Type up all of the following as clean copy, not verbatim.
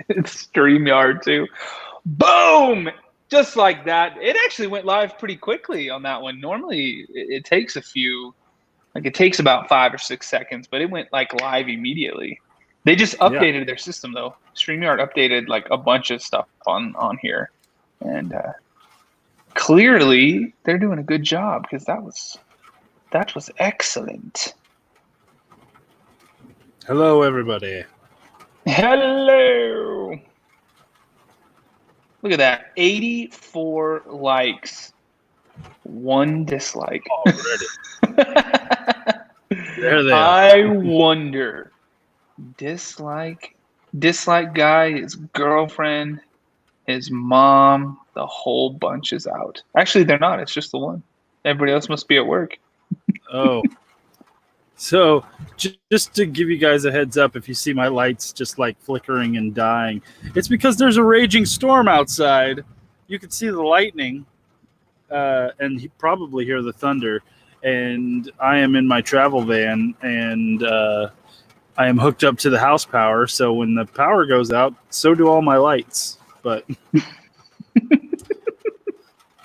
It's StreamYard too. Boom! Just like that. It actually went live pretty quickly on that one. Normally it takes it takes about 5 or 6 seconds, but it went like live immediately. They just updated their system though. StreamYard updated like a bunch of stuff on here. And clearly they're doing a good job because that was excellent. Hello, everybody. Hello. Look at that. 84 likes. 1 dislike. Already. There they are. I wonder. Dislike guy, his girlfriend, his mom, the whole bunch is out. Actually, they're not. It's just the one. Everybody else must be at work. Oh. So, just to give you guys a heads up, if you see my lights just like flickering and dying, it's because there's a raging storm outside. You can see the lightning, and you probably hear the thunder. And I am in my travel van, and I am hooked up to the house power. So when the power goes out, so do all my lights. But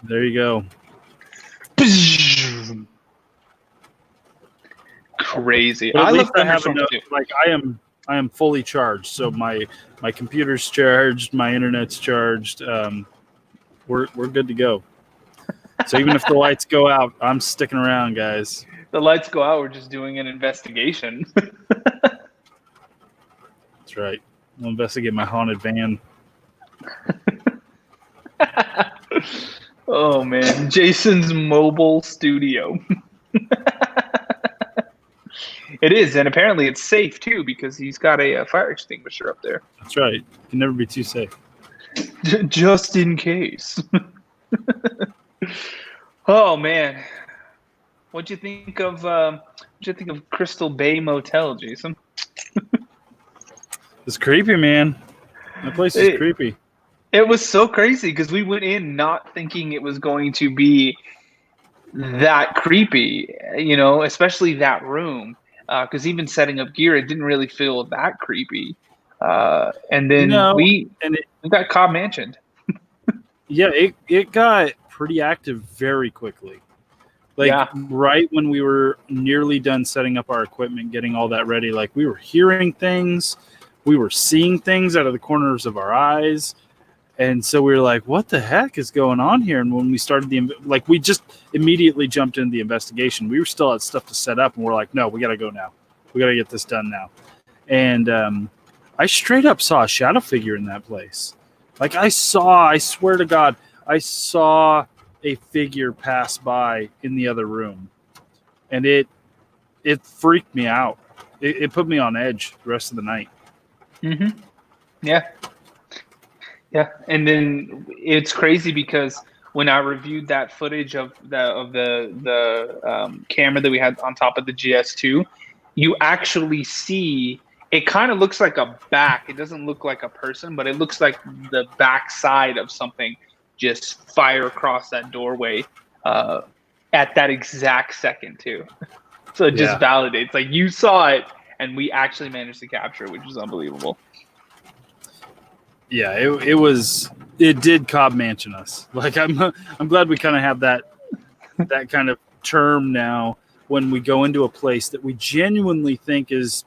there you go. Crazy. But at least I have enough. Like I am fully charged. So my computer's charged, my internet's charged. We're good to go. So even if the lights go out, I'm sticking around, guys. The lights go out, we're just doing an investigation. That's right. We'll investigate my haunted van. Oh man, Jason's mobile studio. It is, and apparently it's safe too because he's got a fire extinguisher up there. That's right. You can never be too safe. Just in case. Oh man, what'd you think of Crystal Bay Motel, Jason? It's creepy, man. That place is creepy. It was so crazy because we went in not thinking it was going to be that creepy, especially that room. Because even setting up gear, it didn't really feel that creepy. And then we got Cobb Mansioned. Yeah, it got pretty active very quickly. Right when we were nearly done setting up our equipment, getting all that ready, like we were hearing things, we were seeing things out of the corners of our eyes. And so we were like, what the heck is going on here? And when we started we just immediately jumped into the investigation. We were still had stuff to set up and we're like, no, we got to go now. We got to get this done now. And I straight up saw a shadow figure in that place. Like I swear to God, I saw a figure pass by in the other room. And it freaked me out. It put me on edge the rest of the night. Mm-hmm. Yeah. Yeah, and then it's crazy because when I reviewed that footage of the camera that we had on top of the GS2, you actually see it kind of looks like a back. It doesn't look like a person, but it looks like the back side of something just fire across that doorway at that exact second too. So it just validates. Like you saw it, and we actually managed to capture it, which is unbelievable. Yeah, it did Cobb Mansion us. Like I'm glad we kind of have that kind of term now when we go into a place that we genuinely think is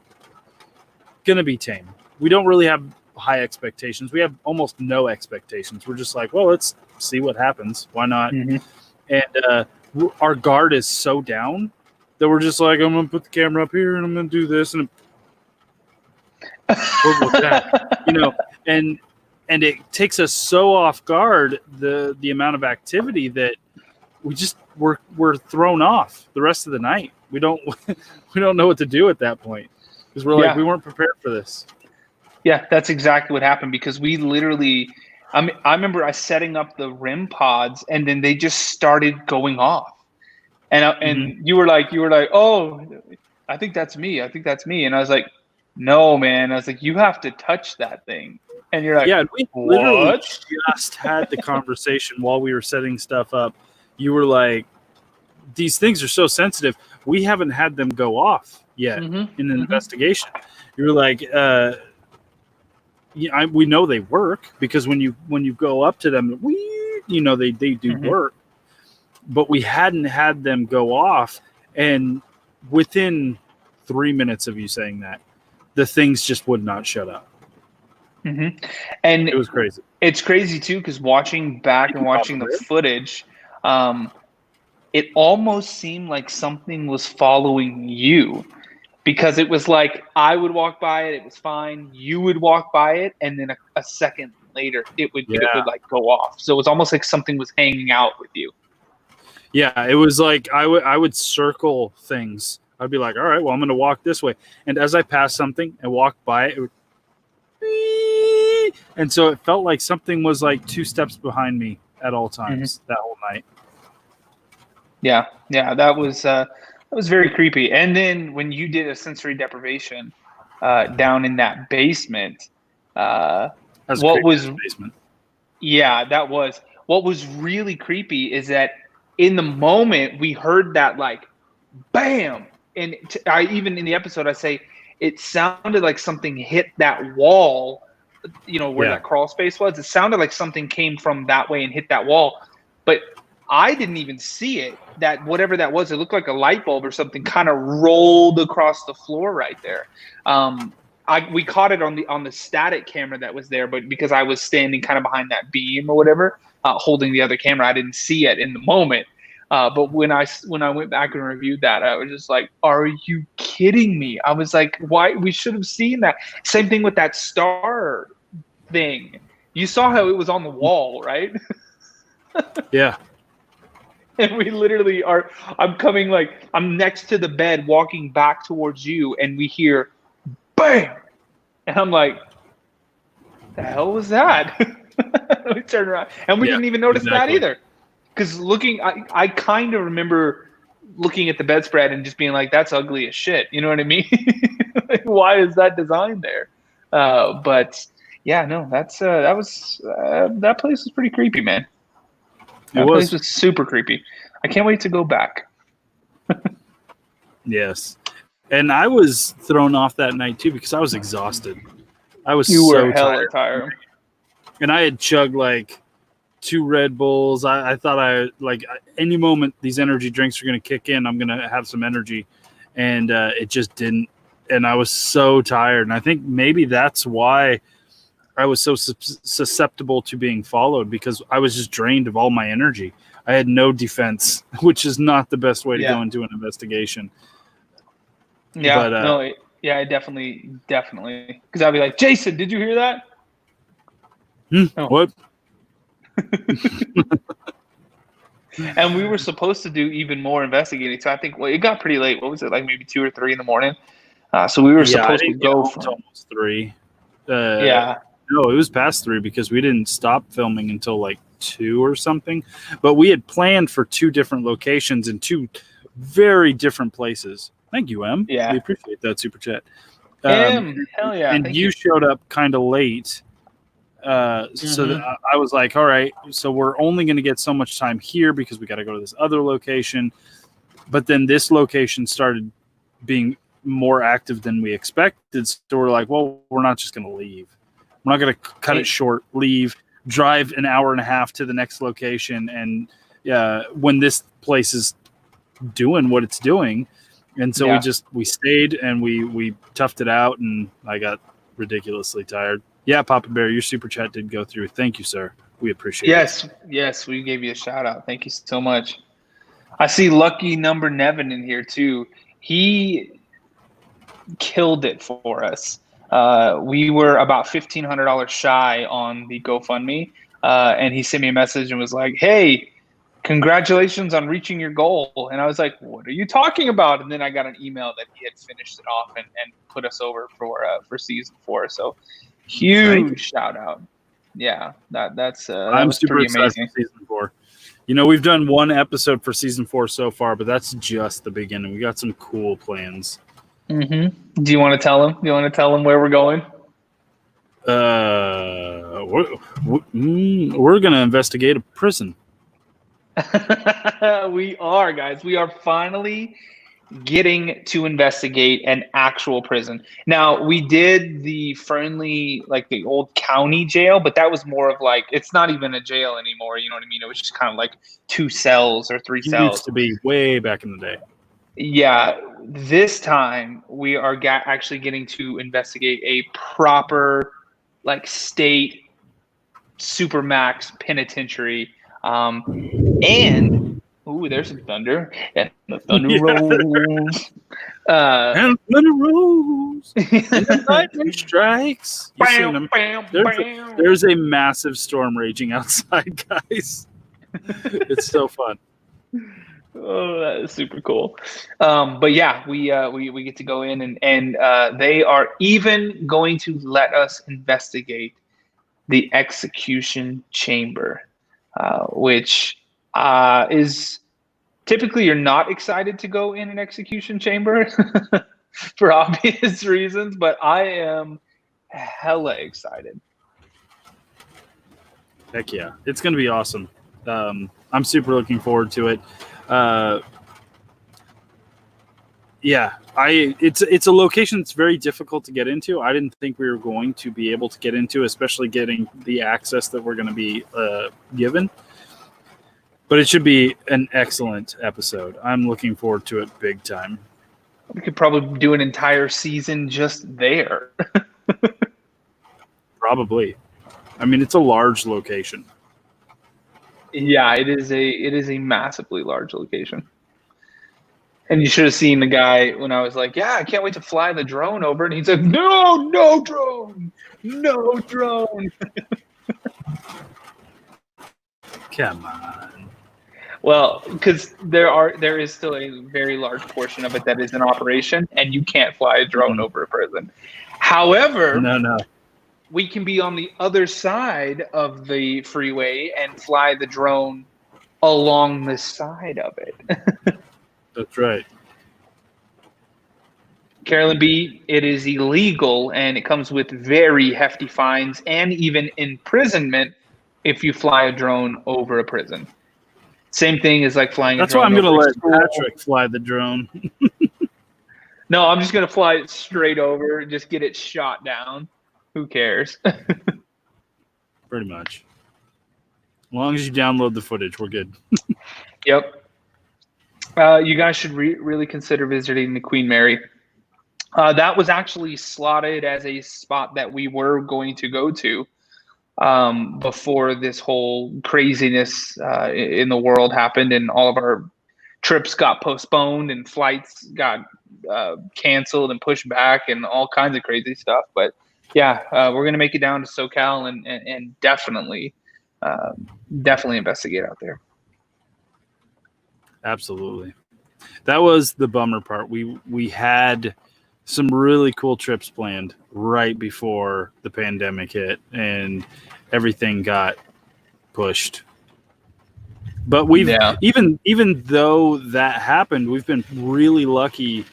going to be tame. We don't really have high expectations. We have almost no expectations. We're just like, well, let's see what happens. Why not? Mm-hmm. And our guard is so down that we're just like, I'm going to put the camera up here and I'm going to do this and with that, and it takes us so off guard the amount of activity that we're thrown off the rest of the night. We don't know what to do at that point because we're like we weren't prepared for this. Yeah, that's exactly what happened because we literally. I remember setting up the REM pods and then they just started going off, and you were like, oh, I think that's me, and I was like, no, man, I was like, you have to touch that thing. And you're like, yeah, we literally just had the conversation while we were setting stuff up. You were like, these things are so sensitive. We haven't had them go off yet in an investigation. You were like, we know they work because when you go up to them, they do work. But we hadn't had them go off, and within 3 minutes of you saying that, the things just would not shut up. Mm-hmm. And it was crazy. It's crazy too, because watching back and watching the footage, it almost seemed like something was following you, because it was like I would walk by it was fine, you would walk by it, and then a second later it would like go off. So it was almost like something was hanging out with you. Yeah, it was like I would circle things. I'd be like, all right, well, I'm going to walk this way, and as I passed something and walked by it, it would, and so it felt like something was like 2 steps behind me at all times that whole night. Yeah, that was very creepy. And then when you did a sensory deprivation down in that basement, what was really creepy is that in the moment we heard that like bam, and I even in the episode I say it sounded like something hit that wall, where that crawl space was. It sounded like something came from that way and hit that wall, but I didn't even see it. That whatever that was, it looked like a light bulb or something kind of rolled across the floor right there. We caught it on the static camera that was there, but because I was standing kind of behind that beam or whatever, holding the other camera, I didn't see it in the moment. But when I went back and reviewed that, I was just like, "Are you kidding me?" I was like, "Why? We should have seen that." Same thing with that star thing. You saw how it was on the wall, right? Yeah. And we literally I'm next to the bed walking back towards you, and we hear bam, and I'm like, the hell was that? We turned around and we didn't even notice that either, because I kind of remember looking at the bedspread and just being like, that's ugly as shit, you know what I mean? Like, why is that design there? But yeah, no, that place was pretty creepy, man. That place was super creepy. I can't wait to go back. Yes. And I was thrown off that night too because I was exhausted. I was You so were hella tired. And I had chugged like 2 Red Bulls. I thought any moment these energy drinks are going to kick in, I'm going to have some energy. And it just didn't. And I was so tired. And I think maybe that's why I was so susceptible to being followed, because I was just drained of all my energy. I had no defense, which is not the best way to go into an investigation. Yeah, definitely. Because I'd be like, Jason, did you hear that? What? And we were supposed to do even more investigating. So I think, it got pretty late. What was it, like maybe 2 or 3 in the morning? So we were supposed to go from almost 3. No, it was past 3 because we didn't stop filming until like 2 or something. But we had planned for 2 different locations in 2 very different places. Thank you, Em. Yeah. We appreciate that super chat. Em, hell yeah. And you showed up kind of late. So that I was like, all right, so we're only going to get so much time here because we got to go to this other location. But then this location started being more active than we expected. So we're like, well, we're not just going to leave. We're not going to cut it short, leave, drive an hour and a half to the next location. And when this place is doing what it's doing. And so we stayed and we toughed it out, and I got ridiculously tired. Yeah, Papa Bear, your super chat did go through. Thank you, sir. We appreciate it. Yes, we gave you a shout out. Thank you so much. I see Lucky Number Nevin in here too. He killed it for us. We were about $1,500 shy on the GoFundMe, and he sent me a message and was like, "Hey, congratulations on reaching your goal." And I was like, "What are you talking about?" And then I got an email that he had finished it off and put us over for season 4. So huge shout out. Yeah, that's I'm super excited for season 4. We've done 1 episode for season 4 so far, but that's just the beginning. We got some cool plans. Mm-hmm. Do you want to tell them? Do you want to tell them where we're going? We're going to investigate a prison. We are, guys. We are finally getting to investigate an actual prison. Now, we did the Fernley, like the old county jail, but that was more of like, it's not even a jail anymore. You know what I mean? It was just kind of like 2 cells or 3 It cells. used to be way back in the day. Yeah. This time we are actually getting to investigate a proper, like, state supermax penitentiary. And ooh, there's some thunder, and the thunder rolls. And then it rolls, and the lightning strikes. You've seen them. There's a massive storm raging outside, guys. It's so fun. Oh, that is super cool. But yeah, we get to go in, and they are even going to let us investigate the execution chamber, which is typically you're not excited to go in an execution chamber for obvious reasons, but I am hella excited. Heck yeah, it's going to be awesome. I'm super looking forward to it. Yeah, it's a location that's very difficult to get into. I didn't think we were going to be able to get into, especially getting the access that we're going to be given. But it should be an excellent episode. I'm looking forward to it big time. We could probably do an entire season just there. Probably. I mean, it's a large location. Yeah, it is a massively large location. And you should have seen the guy when I was like, yeah, I can't wait to fly the drone over. And he's like, no drone. No drone. Come on. Well, because there is still a very large portion of it that is in operation, and you can't fly a drone over a prison. However, no, we can be on the other side of the freeway and fly the drone along the side of it. That's right. Carolyn B., it is illegal, and it comes with very hefty fines and even imprisonment if you fly a drone over a prison. Same thing as like flying a drone. That's why I'm going to let Patrick fly the drone. No, I'm just going to fly it straight over and just get it shot down. Who cares? Pretty much. As long as you download the footage, we're good. Yep. You guys should really consider visiting the Queen Mary. That was actually slotted as a spot that we were going to go to before this whole craziness in the world happened, and all of our trips got postponed and flights got canceled and pushed back and all kinds of crazy stuff. But yeah, we're going to make it down to SoCal and definitely investigate out there. Absolutely. That was the bummer part. We had some really cool trips planned right before the pandemic hit and everything got pushed. But we've even though that happened, we've been really lucky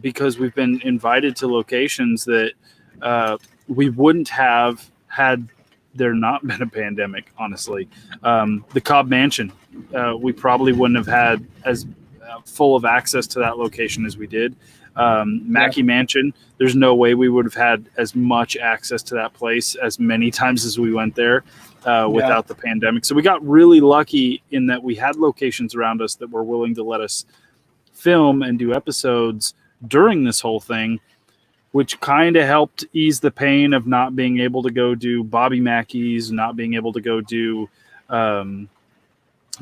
because we've been invited to locations that we wouldn't have had there not been a pandemic, honestly. The Cobb Mansion, we probably wouldn't have had as full of access to that location as we did. Mackey Mansion, there's no way we would have had as much access to that place as many times as we went there without the pandemic. So we got really lucky in that we had locations around us that were willing to let us film and do episodes during this whole thing, which kind of helped ease the pain of not being able to go do Bobby Mackey's, not being able to go do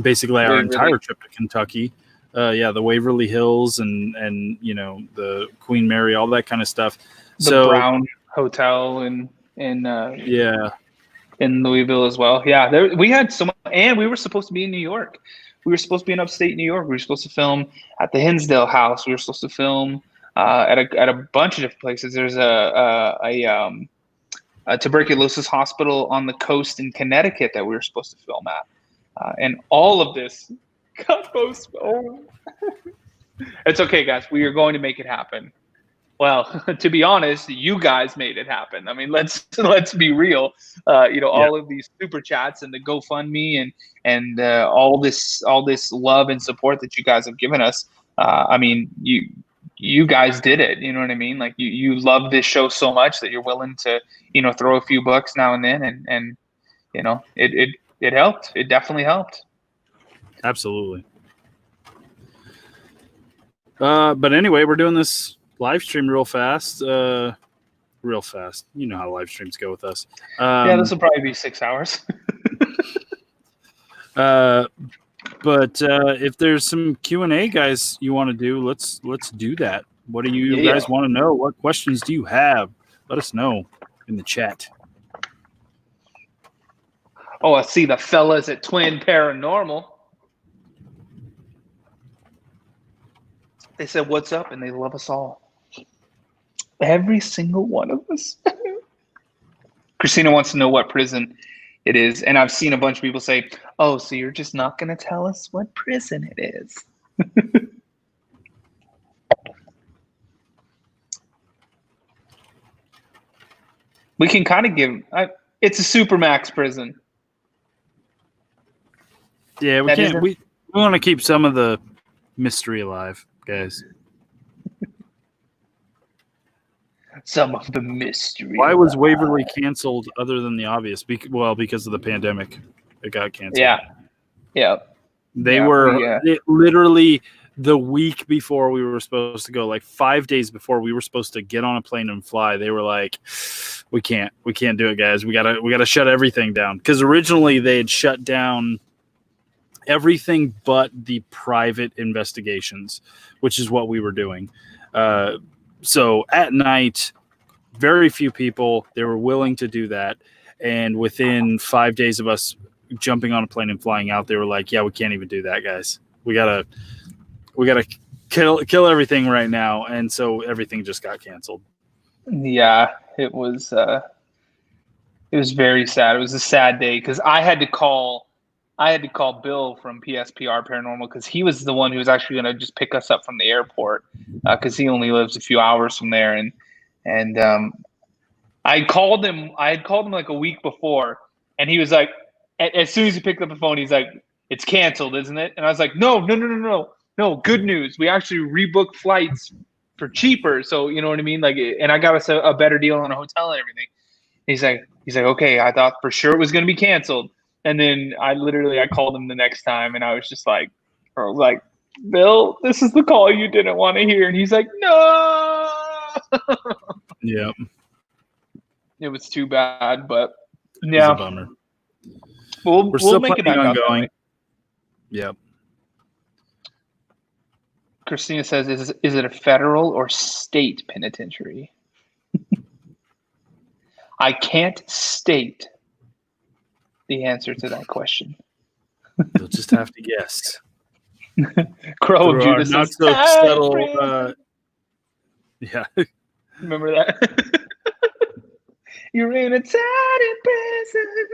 basically our entire trip to Kentucky. The Waverly Hills and you know, the Queen Mary, all that kind of stuff. The Brown Hotel in Louisville as well. Yeah, we had so much, and we were supposed to be in New York. We were supposed to be in upstate New York. We were supposed to film at the Hinsdale House. We were supposed to film at a bunch of different places. There's a tuberculosis hospital on the coast in Connecticut that we were supposed to film at, and all of this got postponed. It's okay, guys. We are going to make it happen. Well, to be honest, you guys made it happen. I mean, let's be real. All of these super chats and the GoFundMe and all this love and support that you guys have given us. I mean, you guys did it. You know what I mean? Like you love this show so much that you're willing to, throw a few bucks now and then, and it helped. It definitely helped. Absolutely. But anyway, we're doing this live stream real fast. Real fast. You know how live streams go with us. Yeah, this will probably be 6 hours. But if there's some Q&A, guys, you want to do, let's do that. What do you guys want to know? What questions do you have? Let us know in the chat. Oh, I see the fellas at Twin Paranormal. They said, "What's up?" and they love us all. Every single one of us. Christina wants to know what prison it is. And I've seen a bunch of people say, "Oh, so you're just not going to tell us what prison it is?" We can kind of give it's a supermax prison. Yeah, we can't. We want to keep some of the mystery alive, guys. Some of the mystery. Why was Waverly canceled other than the obvious? Because of the pandemic. It got canceled. Yeah. They were literally the week before we were supposed to go, like 5 days before we were supposed to get on a plane and fly. They were like, we can't do it, guys. We gotta shut everything down. Because originally they had shut down everything but the private investigations, which is what we were doing. So at night, very few people, they were willing to do that. And within 5 days of us jumping on a plane and flying out, they were like, yeah, we can't even do that, guys. We gotta kill everything right now. And so everything just got canceled. Yeah, it was very sad. It was a sad day because I had to call Bill from PSPR Paranormal because he was the one who was actually going to just pick us up from the airport because he only lives a few hours from there. And I called him like a week before, and he was like, as soon as he picked up the phone, he's like, "It's canceled, isn't it?" And I was like, No, good news. We actually rebooked flights for cheaper. So you know what I mean? Like, and I got us a better deal on a hotel and everything. He's like, okay, I thought for sure it was going to be canceled. And then I called him the next time, and I was just like, "Bill, this is the call you didn't want to hear." And he's like, "No." Yeah. It was too bad, but yeah. It's a bummer. We're still make planning on going. Yep. Christina says, is it a federal or state penitentiary? I can't state the answer to that question. You'll just have to guess. Crow Judas not so subtle. Yeah. Remember that? You're in a tiny prison.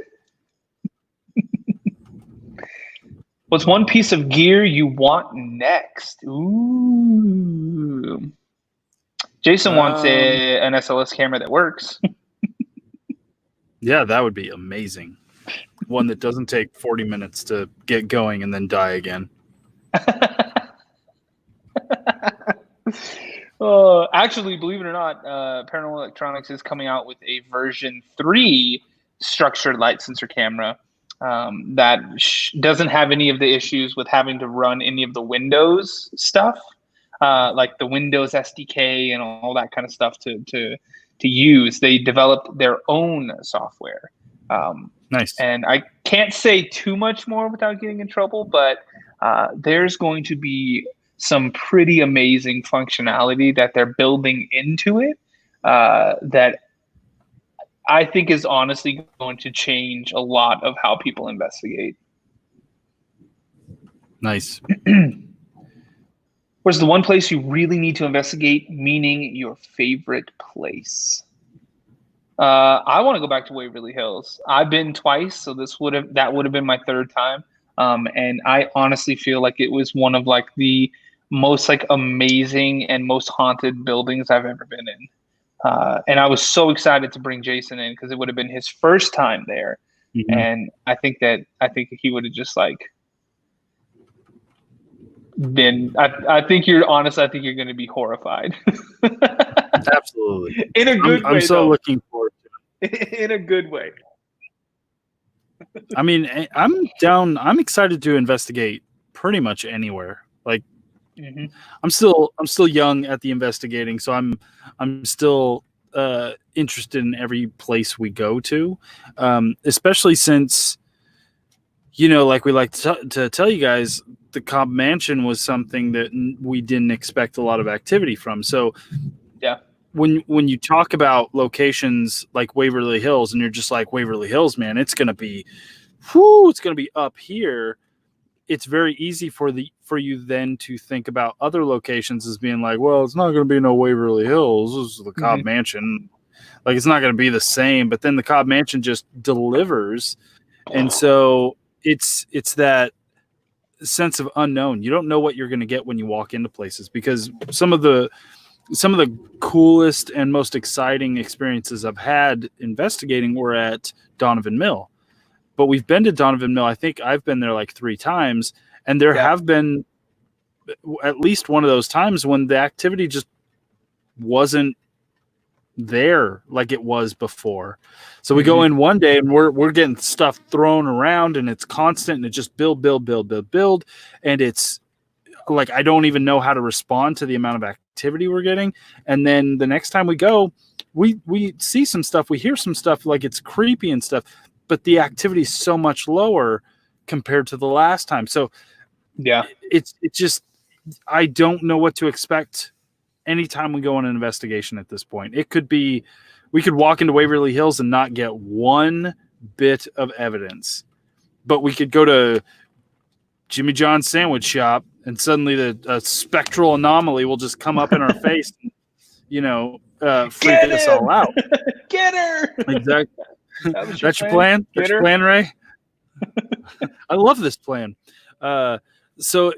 What's one piece of gear you want next? Ooh. Jason wants an SLS camera that works. Yeah, that would be amazing. One that doesn't take 40 minutes to get going and then die again. Actually, believe it or not, Paranormal Electronics is coming out with a version 3 structured light sensor camera that doesn't have any of the issues with having to run any of the Windows stuff, like the Windows SDK and all that kind of stuff to use. They developed their own software. Nice. And I can't say too much more without getting in trouble, but there's going to be some pretty amazing functionality that they're building into it that I think is honestly going to change a lot of how people investigate. Nice. Where's the one place you really need to investigate, meaning your favorite place? I want to go back to Waverly Hills. I've been twice, so that would have been my third time. And I honestly feel like it was one of like the most like amazing and most haunted buildings I've ever been in. And I was so excited to bring Jason in because it would have been his first time there. Mm-hmm. And I think he would have just like then I think you're honest. I think you're going to be horrified. Absolutely. In a good way, I'm so though. looking forward to it. In a good way. I mean, I'm down. I'm excited to investigate pretty much anywhere. Like, Mm-hmm. I'm still young at the investigating, so I'm still interested in every place we go to, especially since, you know, like we like to tell you guys, the Cobb Mansion was something that we didn't expect a lot of activity from. So yeah, when you talk about locations like Waverly Hills, and you're just like, Waverly Hills, man, it's gonna be up here. It's very easy for you then to think about other locations as being like, well, it's not going to be no Waverly Hills. This is the Cobb mm-hmm. Mansion. Like, it's not going to be the same. But then the Cobb Mansion just delivers, and so it's that sense of unknown. You don't know what you're going to get when you walk into places, because some of the coolest and most exciting experiences I've had investigating were at Donovan Mill. But we've been to Donovan Mill. I think I've been there like 3 times, and there have been at least one of those times when the activity just wasn't there like it was before. So we go in one day and we're getting stuff thrown around, and it's constant, and it just build, and it's like I don't even know how to respond to the amount of activity we're getting. And then the next time we go, we see some stuff, we hear some stuff, like it's creepy and stuff, but the activity is so much lower compared to the last time. So yeah, it's just, I don't know what to expect anytime we go on an investigation at this point. It could be, we could walk into Waverly Hills and not get one bit of evidence, but we could go to Jimmy John's sandwich shop and suddenly the spectral anomaly will just come up in our face and, you know, freak us all out. Get her! Exactly. That's your plan? That's your plan, Ray? I love this plan. So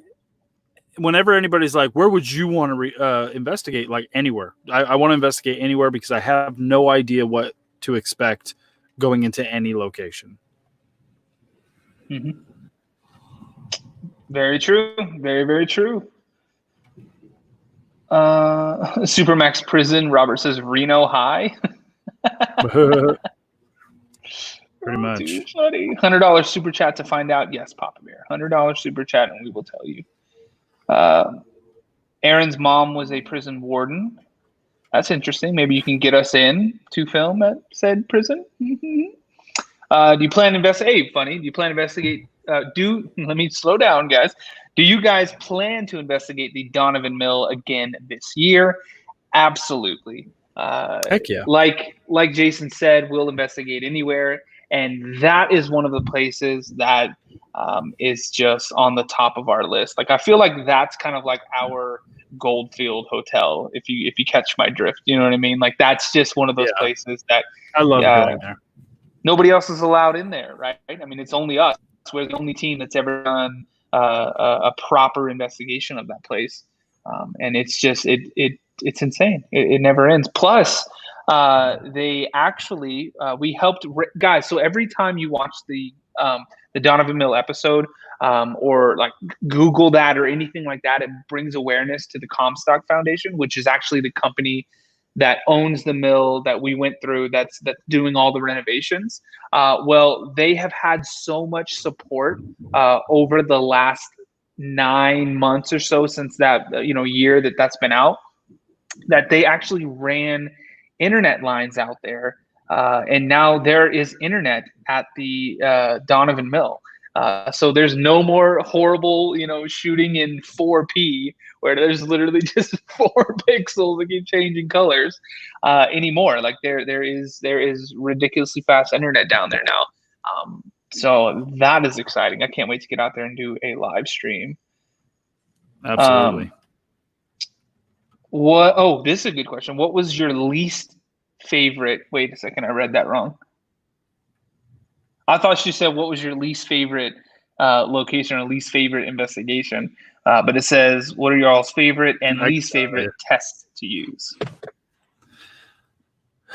whenever anybody's like, where would you want to investigate? Like, anywhere. I want to investigate anywhere because I have no idea what to expect going into any location. Mm-hmm. Very true. Very, very true. Supermax Prison. Robert says Reno High. Pretty much. Dude, funny. $100 super chat to find out. Yes, Papa Bear. $100 super chat, and we will tell you. Aaron's mom was a prison warden. That's interesting. Maybe you can get us in to film at said prison. Do you plan to investigate? Hey, funny. Do you plan to investigate? Let me slow down, guys. Do you guys plan to investigate the Donovan Mill again this year? Absolutely. Heck yeah. Like Jason said, we'll investigate anywhere. And that is one of the places that is just on the top of our list. Like, I feel like that's kind of like our Goldfield Hotel, if you catch my drift. You know what I mean? Like, that's just one of those places that I love going there. Nobody else is allowed in there, right? I mean, it's only us. We're the only team that's ever done a proper investigation of that place, and it's just it's insane. It never ends. Plus, they actually we helped guys. So every time you watch the Donovan Mill episode, or like Google that or anything like that, it brings awareness to the Comstock Foundation, which is actually the company that owns the mill that we went through, that's doing all the renovations. Well, they have had so much support over the last 9 months or so since that year that's been out, that they actually ran internet lines out there, and now there is internet at the Donovan Mill. So there's no more horrible, shooting in 4P where there's literally just 4 pixels that keep changing colors anymore. Like there is ridiculously fast internet down there now. So that is exciting. I can't wait to get out there and do a live stream. Absolutely. This is a good question. What was your least favorite? Wait a second, I read that wrong. I thought she said, what was your least favorite location or least favorite investigation? But it says, what are y'all's favorite and least favorite tests to use?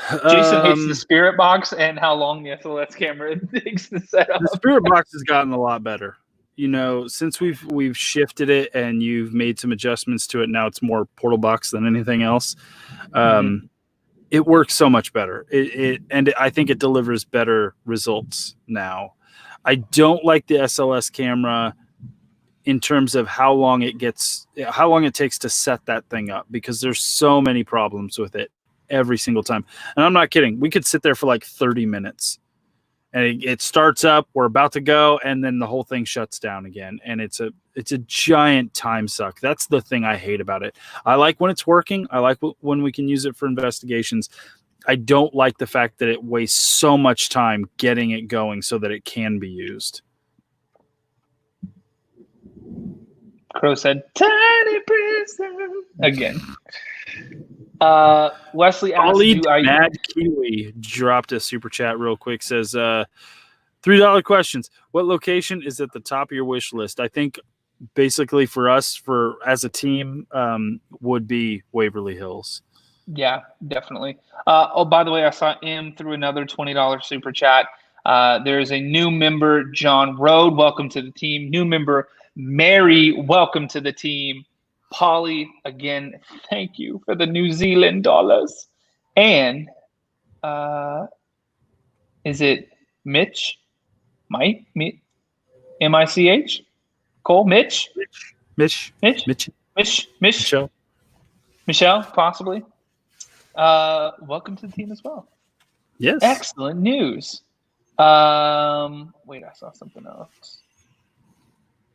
Jason hates the spirit box and how long the SLS camera takes to set up. The spirit box has gotten a lot better. since we've shifted it and you've made some adjustments to it, now it's more portal box than anything else. It works so much better. And I think it delivers better results now. I don't like the SLS camera in terms of how long it takes to set that thing up, because there's so many problems with it every single time. And I'm not kidding. We could sit there for like 30 minutes and it starts up, we're about to go, and then the whole thing shuts down again. And it's a giant time suck. That's the thing I hate about it. I like when it's working. I like when we can use it for investigations. I don't like the fact that it wastes so much time getting it going so that it can be used. Crow said, "Tiny prison." Again. Wesley asked, Mad Kiwi dropped a super chat real quick. Says, $3 questions. What location is at the top of your wish list? I think basically for us, as a team, would be Waverly Hills. Yeah, definitely. By the way, I saw M through another $20 super chat. There's a new member, John Rode. Welcome to the team. New member, Mary. Welcome to the team. Polly, again, thank you for the New Zealand dollars. And is it Mitch? Mike? M-I-C-H? Cole? Mitch? Michelle, possibly. Welcome to the team as well. Yes. Excellent news. Wait, I saw something else.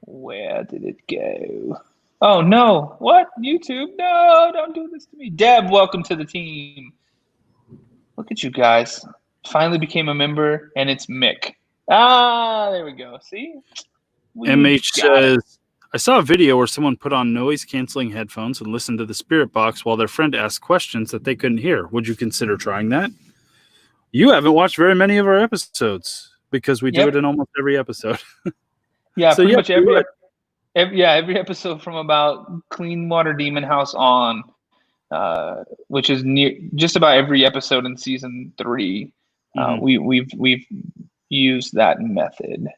Where did it go? Oh, no. What? YouTube? No, don't do this to me. Deb, welcome to the team. Look at you guys. Finally became a member, and it's Mick. There we go. See? MH says, I saw a video where someone put on noise-canceling headphones and listened to the spirit box while their friend asked questions that they couldn't hear. Would you consider trying that? You haven't watched very many of our episodes because we do it in almost every episode. Yeah, so pretty much every episode from about Clean Water Demon House on, which is just about every episode in season 3. We've used that method.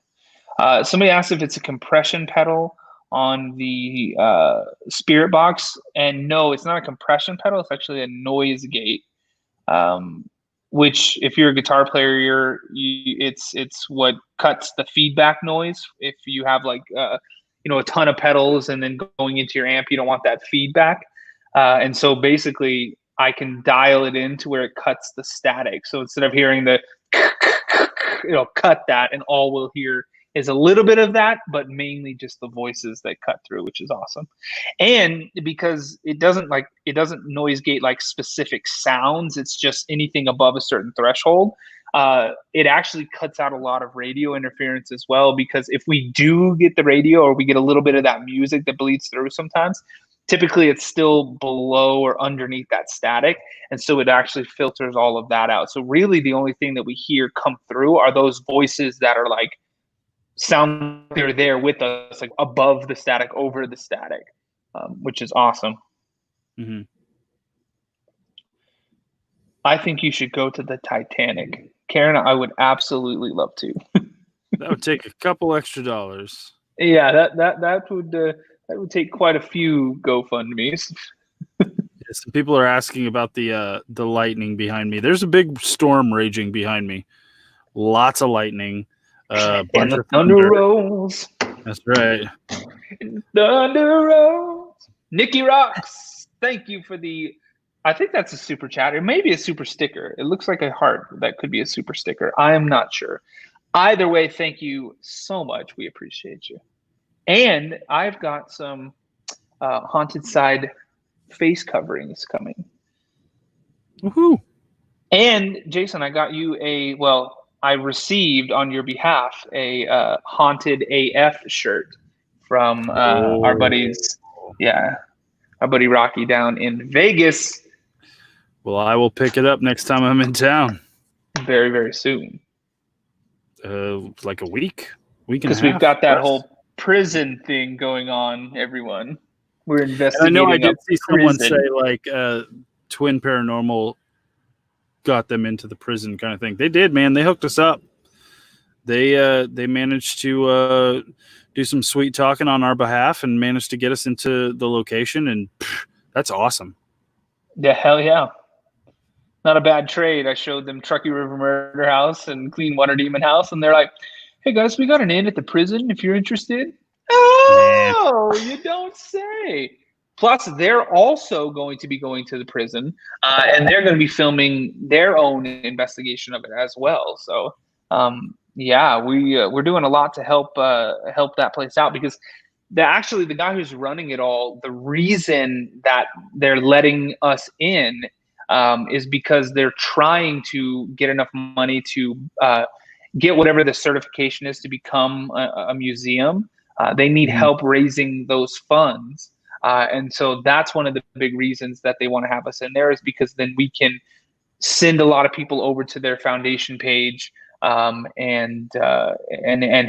Somebody asked if it's a compression pedal on the spirit box, and no, it's not a compression pedal. It's actually a noise gate, which if you're a guitar player, it's what cuts the feedback noise. If you have like a ton of pedals and then going into your amp, you don't want that feedback. And so basically I can dial it in to where it cuts the static. So instead of hearing the, it'll cut that, and all we'll hear is a little bit of that, but mainly just the voices that cut through, which is awesome. And because it doesn't noise gate like specific sounds, it's just anything above a certain threshold. It actually cuts out a lot of radio interference as well, because if we do get the radio or we get a little bit of that music that bleeds through sometimes, typically it's still below or underneath that static. And so it actually filters all of that out. So really the only thing that we hear come through are those voices that are like sound they're there with us, like above the static, over the static, which is awesome. Mm-hmm. I think you should go to the Titanic. Karen, I would absolutely love to. That would take a couple extra dollars. Yeah, that would take quite a few GoFundMes. Some people are asking about the lightning behind me. There's a big storm raging behind me. Lots of lightning. And the thunder rolls. That's right. Thunder rolls. Nikki Rocks, thank you for the. I think that's a super chat. It may be a super sticker. It looks like a heart. That could be a super sticker. I am not sure. Either way, thank you so much. We appreciate you. And I've got some Haunted Side face coverings coming. Woohoo! And Jason, I got you I received on your behalf a Haunted AF shirt from our buddies. Yeah, our buddy Rocky down in Vegas. Well, I will pick it up next time I'm in town. Very, very soon. Like a week and a half. Because we've got that whole prison thing going on, everyone. We're investigating. And I know I did see someone say like Twin Paranormal got them into the prison kind of thing. They did, man. They hooked us up. They managed to do some sweet talking on our behalf and managed to get us into the location, and that's awesome. Yeah, hell yeah. Not a bad trade. I showed them Truckee River Murder House and Clean Water Demon House, and they're like, "Hey guys, we got an inn at the prison if you're interested." Oh, you don't say. Plus, they're also going to be going to the prison, and they're going to be filming their own investigation of it as well. So, yeah, we're doing a lot to help that place out, because actually the guy who's running it all, the reason that they're letting us in is because they're trying to get enough money to get whatever the certification is to become a museum. They need help raising those funds. And so that's one of the big reasons that they want to have us in there, is because then we can send a lot of people over to their foundation page and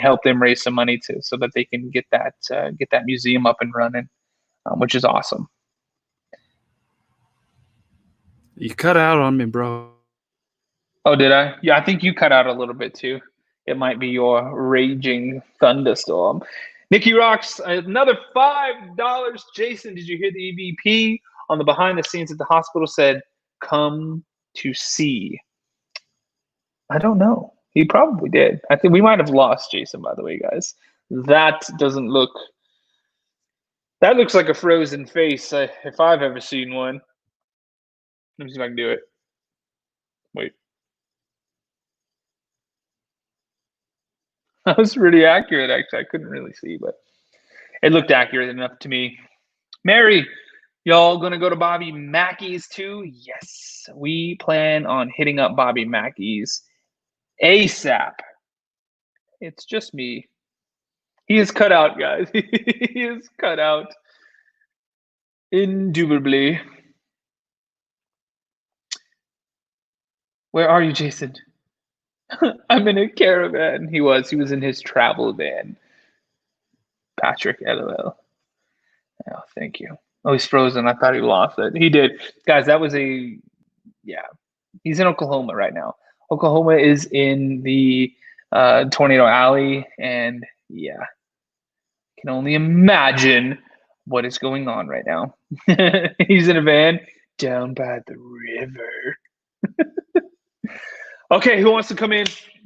help them raise some money so that they can get that museum up and running, which is awesome. You cut out on me, bro. Oh, did I? Yeah, I think you cut out a little bit too. It might be your raging thunderstorm. Nikki Rocks, another $5. Jason, did you hear the EVP on the behind the scenes at the hospital said, "Come to see"? I don't know. He probably did. I think we might have lost Jason, by the way, guys. That looks like a frozen face, if I've ever seen one. Let me see if I can do it. Wait. That was pretty accurate, actually. I couldn't really see, but it looked accurate enough to me. Mary, y'all gonna go to Bobby Mackey's too? Yes. We plan on hitting up Bobby Mackey's ASAP. It's just me. He is cut out, guys. He is cut out. Indubitably. Where are you, Jason? I'm in a caravan. He was in his travel van. Patrick, LOL. Oh, thank you. Oh, he's frozen. I thought he lost it. He did. Guys, that was he's in Oklahoma right now. Oklahoma is in the Tornado Alley, and yeah, can only imagine what is going on right now. He's in a van down by the river. Okay, who wants to come in?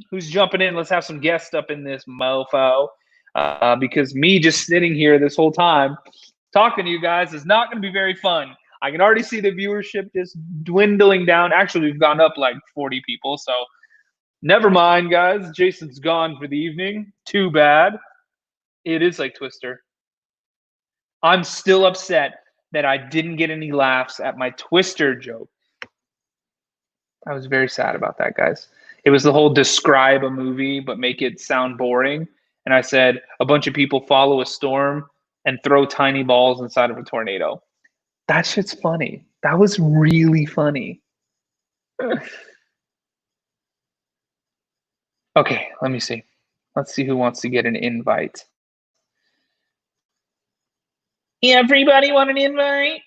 Who's jumping in? Let's have some guests up in this mofo. Because me just sitting here this whole time talking to you guys is not going to be very fun. I can already see the viewership just dwindling down. Actually, we've gone up like 40 people, so never mind, guys. Jason's gone for the evening. Too bad. It is like Twister. I'm still upset that I didn't get any laughs at my Twister joke. I was very sad about that, guys. It was the whole describe a movie but make it sound boring. And I said a bunch of people follow a storm and throw tiny balls inside of a tornado. That shit's funny. That was really funny. Okay, let me see. Let's see who wants to get an invite. Everybody want an invite?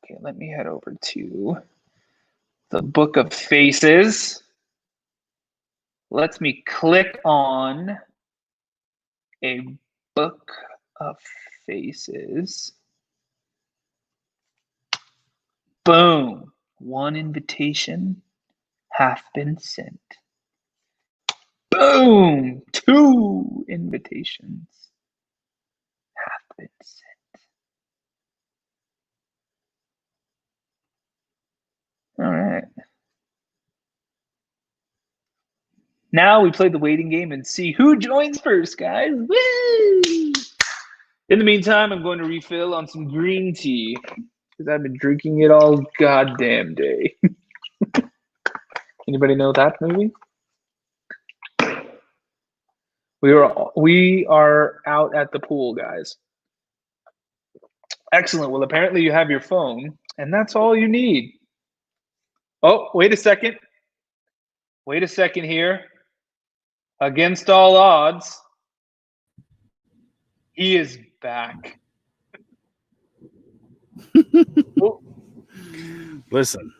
Okay, let me head over to the Book of Faces. Let me click on a Book of Faces. Boom. One invitation hath been sent. Boom. 2 invitations hath been sent. All right. Now we play the waiting game and see who joins first, guys. Woo! In the meantime, I'm going to refill on some green tea because I've been drinking it all goddamn day. Anybody know that movie? We are out at the pool, guys. Excellent. Well, apparently you have your phone, and that's all you need. Oh, wait a second. Wait a second here. Against all odds, he is back. Listen,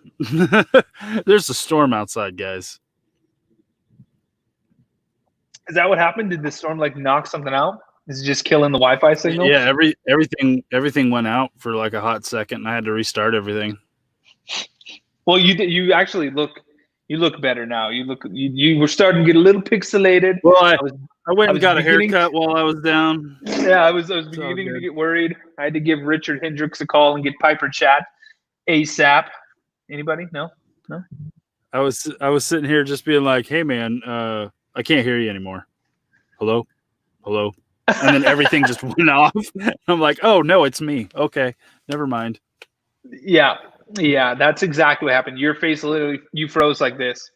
there's a storm outside, guys. Is that what happened? Did the storm like knock something out? Is it just killing the Wi-Fi signal? Yeah, everything went out for like a hot second, and I had to restart everything. Well, you actually look better now. You were starting to get a little pixelated. Well, I went and got a haircut while I was down. Yeah, I was beginning to get worried. I had to give Richard Hendricks a call and get Piper chat ASAP. Anybody? No. I was sitting here just being like, "Hey, man, I can't hear you anymore. Hello." And then everything just went off. I'm like, oh, no, it's me. Okay, never mind. Yeah, that's exactly what happened. Your face literally, you froze like this.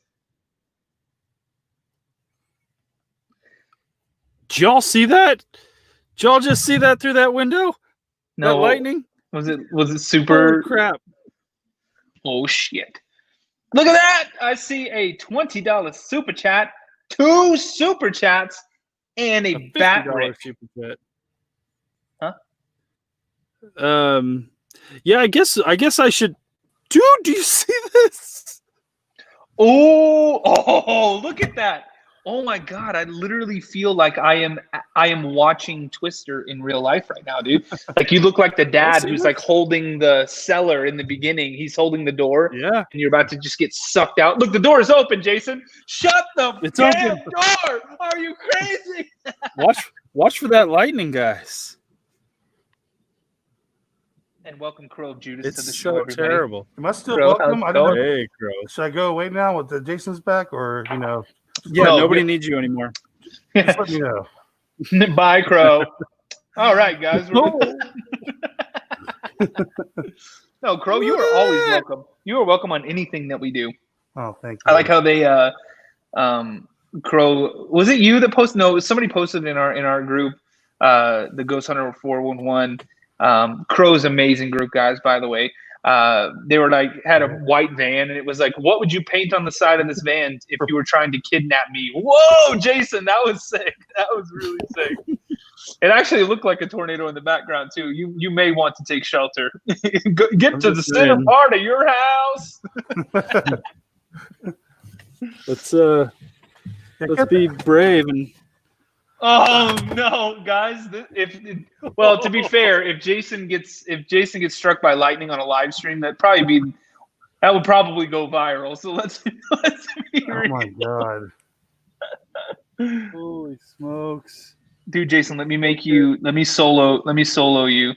Did y'all see that? Did y'all just see that through that window? No. That lightning? Was it super? Holy crap. Oh, shit. Look at that. I see a $20 super chat, 2 super chats, and a bat rip. Super chat. Huh? Yeah, I guess I should. Dude, do you see this? Oh, look at that. Oh my God, I literally feel like I am watching Twister in real life right now, dude. Like you look like the dad who's like holding the cellar in the beginning. He's holding the door. Yeah. And you're about to just get sucked out. Look, the door is open, Jason. Shut the damn door. Are you crazy? Watch for that lightning, guys. And welcome Crow Judas to the show. show, It's so terrible. Am I still Crow, welcome? I don't know. Hey, Crow. Should I go away now with the Jason's back, or Yeah, No, nobody needs you anymore. just let me know. Bye, Crow. All right, guys. No, Crow, you are always welcome. You are welcome on anything that we do. Oh, thank you. I like how they Crow, was it you that posted? No, somebody posted in our group, the Ghost Hunter 411. Crow's amazing group, guys, by the way. They were like had a white van, and it was like, what would you paint on the side of this van if you were trying to kidnap me? Whoa, Jason, that was sick. That was really sick. It actually looked like a tornado in the background too. You may want to take shelter. Get to the center part of your house. Let's be brave and. Oh no, guys! Well, to be fair, if Jason gets struck by lightning on a live stream, that would probably go viral. So let's be real. Oh my God! Holy smokes, dude! Jason, let me solo you,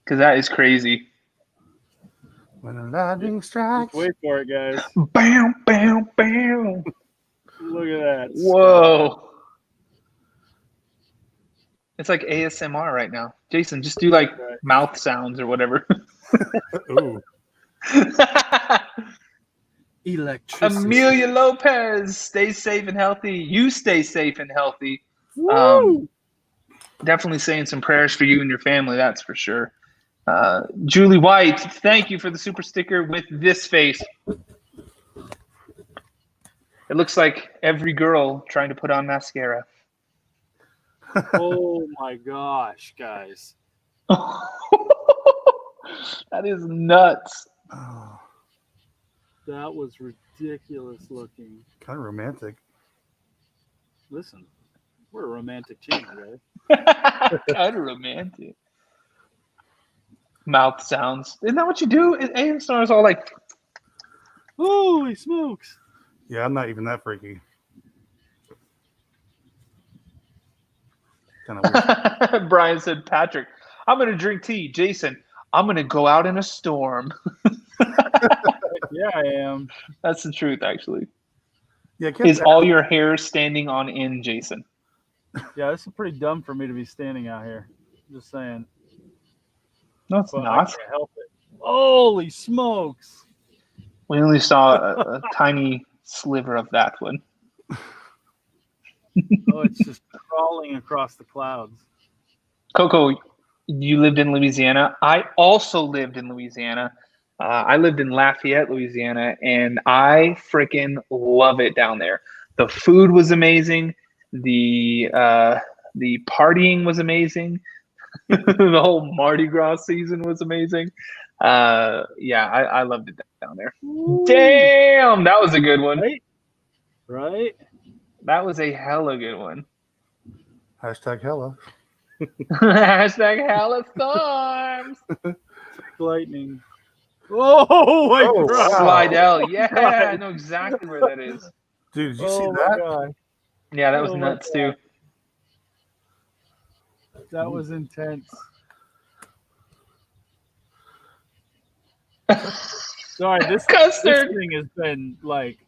because that is crazy. When a lightning strikes, wait for it, guys. Bam, bam, bam! Look at that! Whoa! It's like ASMR right now. Jason, just do like mouth sounds or whatever. Ooh. Electricity. Amelia Lopez, stay safe and healthy. You stay safe and healthy. Definitely saying some prayers for you and your family, that's for sure. Julie White, thank you for the super sticker with this face. It looks like every girl trying to put on mascara. Oh my gosh, guys. That is nuts. Oh, that was ridiculous looking. kind of romantic. Listen, we're a romantic team, guys. Kind of romantic. Mouth sounds. Isn't that what you do? ASMR is all like, holy smokes. Yeah, I'm not even that freaky. Kind of weird. Brian said, Patrick, I'm going to drink tea. Jason, I'm going to go out in a storm. Yeah, I am. That's the truth, actually. Yeah, is all your hair standing on end, Jason? Yeah, this is pretty dumb for me to be standing out here. Just saying. No, it's not. I can't help it. Holy smokes. We only saw a tiny sliver of that one. Oh, it's just crawling across the clouds. Coco, you lived in Louisiana. I also lived in Louisiana. I lived in Lafayette, Louisiana, and I freaking love it down there. The food was amazing. The partying was amazing. The whole Mardi Gras season was amazing. I loved it down there. Damn, that was a good one. Right? That was a hella good one. Hashtag hella. Hashtag hella storms. Lightning. Oh my Oh, god! wow. Slidell. Yeah, I know exactly where that is. Dude, did you see Oh my that? god. Yeah, that was Oh my nuts too. That was intense. Sorry, this Custard. thing has been like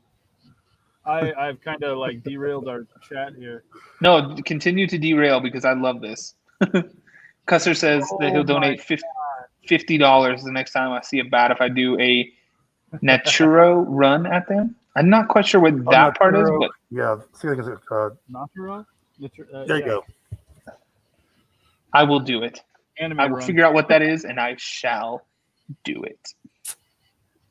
I've kind of like derailed our chat here. No, continue to derail because I love this. Custer says that he'll donate $50 the next time I see a bat if I do a Naturo run at them. I'm not quite sure what that part is, but yeah, see, like, Naturo? there you go. I will do it. Anime I will run. figure out what that is, and I shall do it.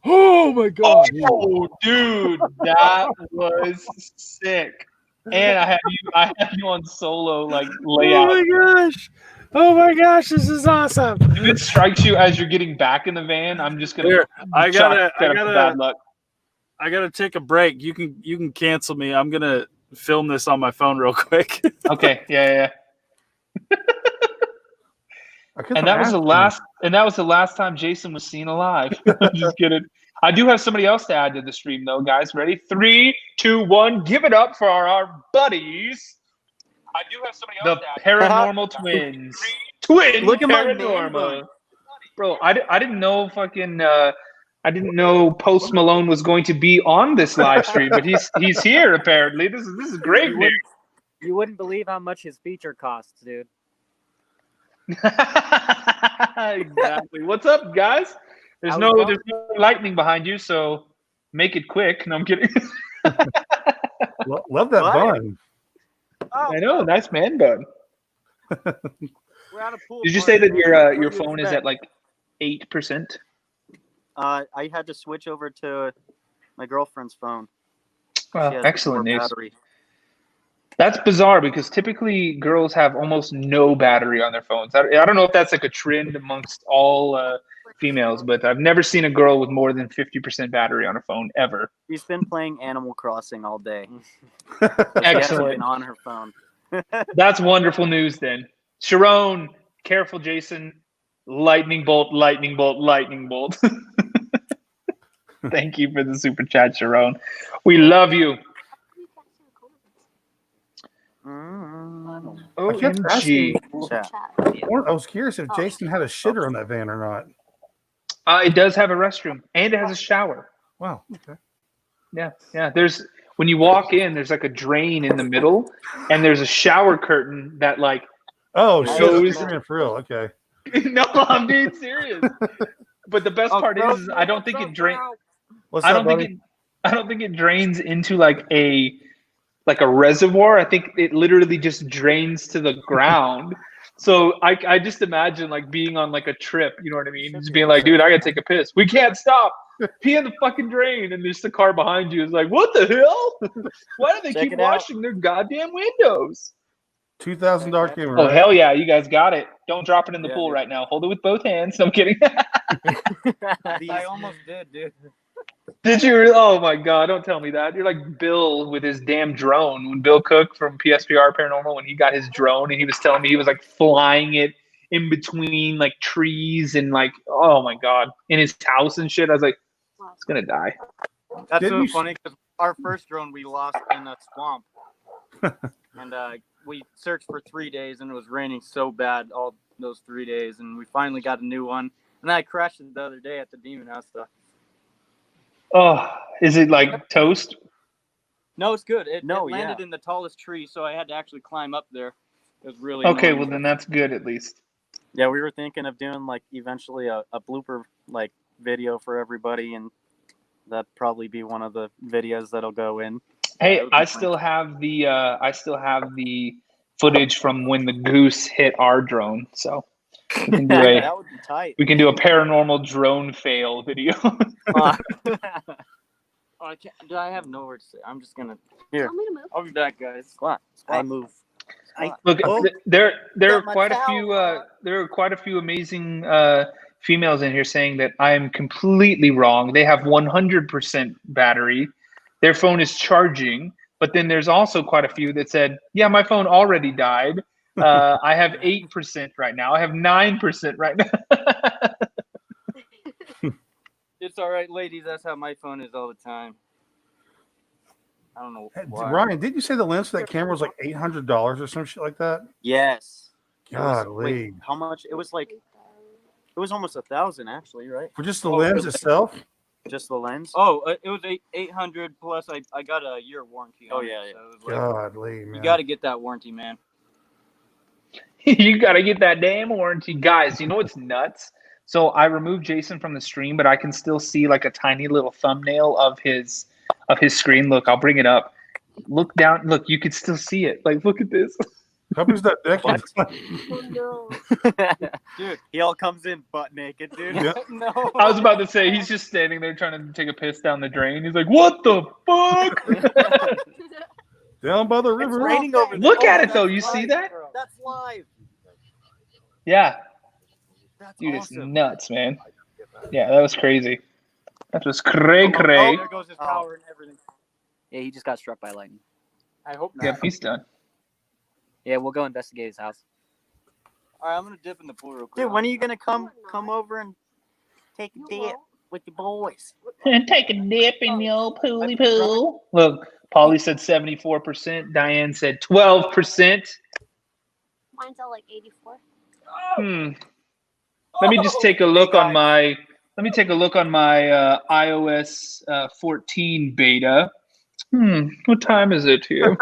Oh my god! Oh, dude, that was sick. And I have you on solo like layout. Oh my gosh! This is awesome. If it strikes you as you're getting back in the van, I'm just gonna. Here, I gotta bad luck. I gotta take a break. You can cancel me. I'm gonna film this on my phone real quick. Okay, yeah. And that was the last time Jason was seen alive. Just kidding. I do have somebody else to add to the stream though, guys. Ready? 3, 2, 1. Give it up for our buddies. I do have somebody else to add. Paranormal twins. Twin Look at my paranormal. Bro, I didn't know fucking I didn't know Post Malone was going to be on this live stream, but he's here apparently. This is great news. You wouldn't believe how much his feature costs, dude. Exactly. What's up, guys? There's no lightning behind you, so make it quick. No, I'm kidding. Love that bun. Oh, I know, nice man bun. we're out of pool. Did you say that your phone is at like 8%? I had to switch over to my girlfriend's phone. Well, excellent news. Battery. That's bizarre because typically girls have almost no battery on their phones. I don't know if that's like a trend amongst all females, but I've never seen a girl with more than 50% battery on her phone ever. She's been playing Animal Crossing all day. Excellent. Been on her phone. That's wonderful news then. Sharon, careful, Jason. Lightning bolt, lightning bolt, lightning bolt. Thank you for the super chat, Sharon. We love you. OMG. I was curious if Jason had a shitter on that van or not. It does have a restroom and it has a shower. Wow. Okay. Yeah. When you walk in, there's like a drain in the middle, and there's a shower curtain that like. Oh, goes... shit! For real? Okay. No, I'm being serious. But the best part is, I don't think it drains. I don't think it drains into like a reservoir. I think it literally just drains to the ground. So I just imagine like being on like a trip, you know what I mean? Just being like, dude, I gotta take a piss. We can't stop. Pee in the fucking drain, and there's the car behind you is like, what the hell? Why do they keep washing their goddamn windows? $2,000 camera. Oh hell yeah, you guys got it. Don't drop it in the pool right now. Hold it with both hands. No, I'm kidding. I almost did, dude. Did you really? Oh my god, don't tell me that. You're like Bill with his damn drone. When Bill Cook from PSPR Paranormal, when he got his drone and he was telling me he was like flying it in between like trees and like, oh my god, in his house and shit. I was like, it's gonna die. That's so funny because our first drone we lost in a swamp. And we searched for 3 days and it was raining so bad all those 3 days, and we finally got a new one. And then I crashed it the other day at the Demon House stuff. Oh, is it like toast? No, it's good. It landed in the tallest tree, so I had to actually climb up there. It was really okay. annoying. Well, then that's good at least. Yeah, we were thinking of doing like eventually a blooper like video for everybody, and that'd probably be one of the videos that'll go in. Hey, I still have the footage from when the goose hit our drone, so we can do that would be tight. We can do a paranormal drone fail video. I have nowhere to say. I'm just gonna here. I'll be back, guys. Squat. I move. Look, there are quite a few amazing females in here saying that I am completely wrong. They have 100% battery. Their phone is charging. But then there's also quite a few that said, yeah, my phone already died. I have 8% right now. I have 9% right now. It's all right, ladies. That's how my phone is all the time. I don't know why. Ryan, didn't you say the lens for that camera was like $800 or some shit like that? Yes. Golly. How much? It was like, it was almost $1,000 actually, right? For just the lens itself? Just the lens? Oh, it was 800 plus. I got a year warranty. Oh, on yeah, it, yeah. so it was like, Godly, man. you got to get that warranty, man. You got to get that damn warranty. Guys, you know what's nuts? So I removed Jason from the stream, but I can still see like a tiny little thumbnail of his screen. Look, I'll bring it up. Look down. Look, you can still see it. Like, look at this. Company's not naked. Oh no. Dude, he all comes in butt naked, dude. Yeah. No. I was about to say, he's just standing there trying to take a piss down the drain. He's like, what the fuck? Down by the It's river. raining over there. Look at it, that's though. You see live, that? bro. That's live. Yeah. That's Dude, it's awesome. nuts, man. Yeah, that was crazy. That was cray. Oh, there goes his power and everything. Yeah, he just got struck by lightning. I hope not. Yep, he's done. Yeah, we'll go investigate his house. All right, I'm gonna dip in the pool real quick. Dude, when are you gonna come over and take a dip with your boys? And take a dip in the old pooly pool. Look, Polly said 74%. Diane said 12%. Mine's all like 84. Let me just take a look on my. Let me take a look on my iOS 14 beta. What time is it here?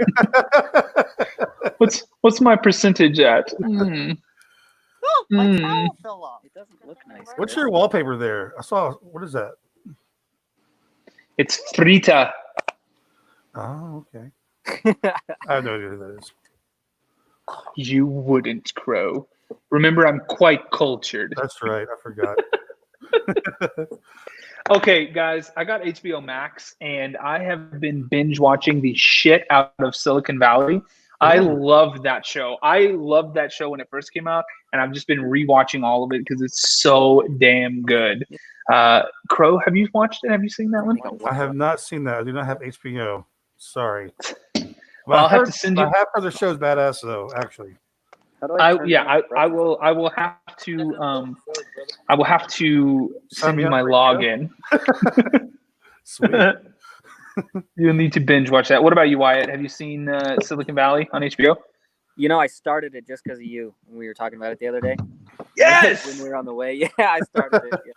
What's my percentage at? My towel fell off. It doesn't look nice. What's your wallpaper there? I saw. What is that? It's Frita. Oh, okay. I have no idea who that is. You wouldn't, Crow. Remember, I'm quite cultured. That's right. I forgot. Okay, guys, I got HBO Max, and I have been binge watching the shit out of Silicon Valley. I love that show. I loved that show when it first came out, and I've just been rewatching all of it because it's so damn good. Crow, have you watched it? Have you seen that one? I have not seen that. I do not have HBO. Sorry. Well, I'll have heard, to send you. I have heard the show's badass though. Actually. How do I turn will have to send you my login. Sweet. You'll need to binge watch that. What about you, Wyatt? Have you seen Silicon Valley on HBO? You know, I started it just because of you when we were talking about it the other day. Yes. When we were on the way. Yeah, I started it. Yeah.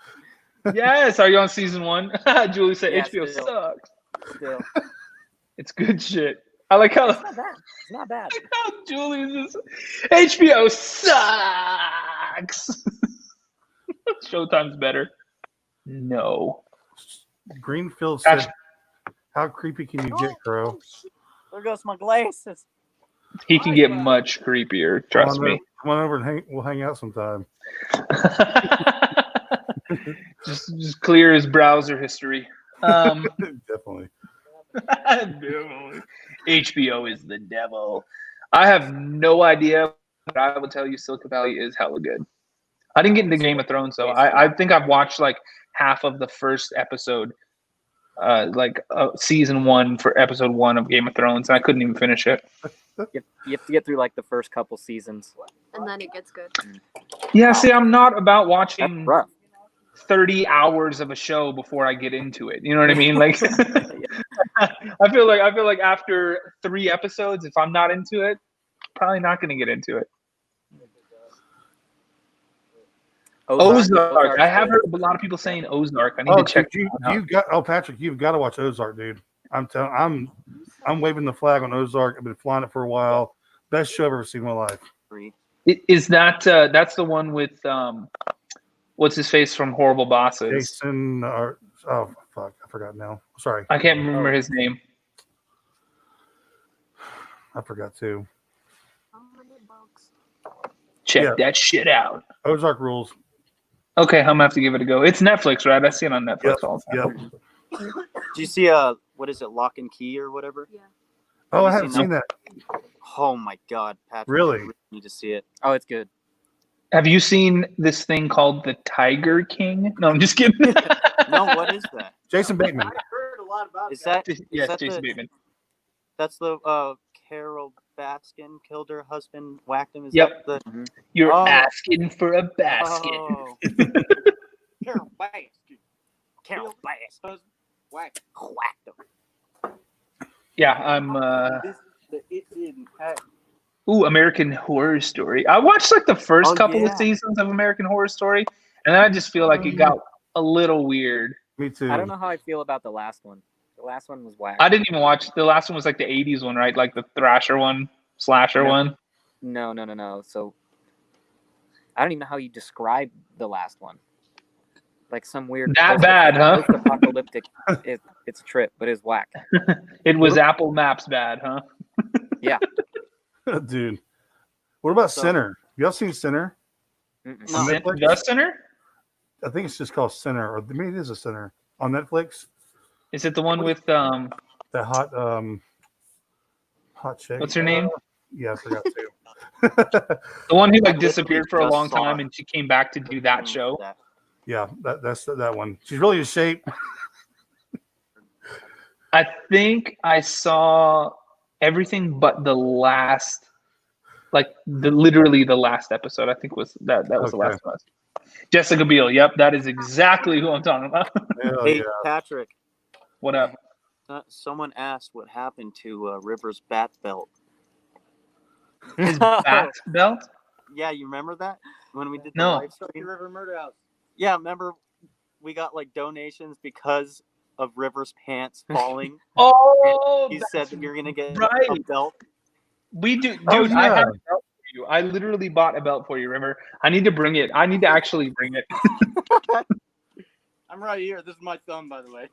Yes. Are you on season 1? Julie said Yeah, HBO still. sucks. Still. It's good shit. I like how. It's not bad. It's not bad. Julie's HBO sucks. Showtime's better. No. Greenfield said, "How creepy can you get, Crow?" There goes my glasses. He can get much creepier. Trust me. Come on over and we'll hang out sometime. just clear his browser history. Definitely. Definitely. HBO is the devil. I have no idea, but I will tell you Silicon Valley is hella good. I didn't get into Game of Thrones, so I think I've watched like half of the first episode, season 1 for episode 1 of Game of Thrones, and I couldn't even finish it. You have to get through like the first couple seasons. And then it gets good. Yeah, see, I'm not about That's watching rough. 30 hours of a show before I get into it. You know what I mean? Like, I feel like after 3 episodes, if I'm not into it, probably not going to get into it. Ozark. I have heard a lot of people saying Ozark. I need to check. Patrick, you've got to watch Ozark, dude. I'm waving the flag on Ozark. I've been flying it for a while. Best show I've ever seen in my life. Is that that's the one with what's his face from Horrible Bosses? Jason. Oh fuck, I forgot now. Sorry, I can't remember his name. I forgot too. Check that shit out. Ozark rules. Okay, I'm gonna have to give it a go. It's Netflix, right? I see it on Netflix all the time. Yep. Do you see what is it, Lock and Key or whatever? Yeah. Oh, I haven't seen that. Oh my god, Patrick! Really? You need to see it. Oh, it's good. Have you seen this thing called the Tiger King? No, I'm just kidding. No, what is that? Jason Bateman. Is that Yes, that Jason the- Bateman. That's the Carol Baskin killed her husband, whacked him. Is Yep. that the You're Oh. asking for a basket. Oh. Carol Baskin. Carol Baskin. Whacked him. Yeah, I'm. It didn't happen. Ooh, American Horror Story. I watched like the first Oh, couple of yeah. seasons of American Horror Story, and then I just feel like it got a little weird. Me too. I don't know how I feel about the last one. The last one was whack. I didn't even watch the last one. Was like the '80s one, right? Like the Thrasher one, slasher No. one. No. So I don't even know how you describe the last one. Like some weird. That bad, huh? Post-apocalyptic. It's a trip, but it's whack. It was Apple Maps bad, huh? Yeah. Dude. What about So- Sinner? Y'all seen Sinner? Mm-mm. On Sin- Netflix? The Sinner? I think it's just called Sinner, or maybe it is a Sinner on Netflix. Is it the one with That hot chick. what's her name? Yeah, I forgot to. The one who like I disappeared for a just long saw time it. and she came back to do that show? Yeah, that's that one. She's really in shape. I think I saw everything but the last, like literally the last episode. I think was that was the Okay. last one. Jessica Biel. Yep, that is exactly who I'm talking about. Hell Hey, yeah. Patrick. What up? Someone asked what happened to River's bat belt. His bat belt? Yeah, you remember that when we did the No. live stream? River Murder House. Yeah, remember we got like donations because of River's pants falling. Oh, He said that you're gonna get a right. belt. We do, dude. Oh, I yeah. have a belt for you. I literally bought a belt for you. Remember? I need to bring it. I need to actually bring it. I'm right here. This is my thumb, by the way.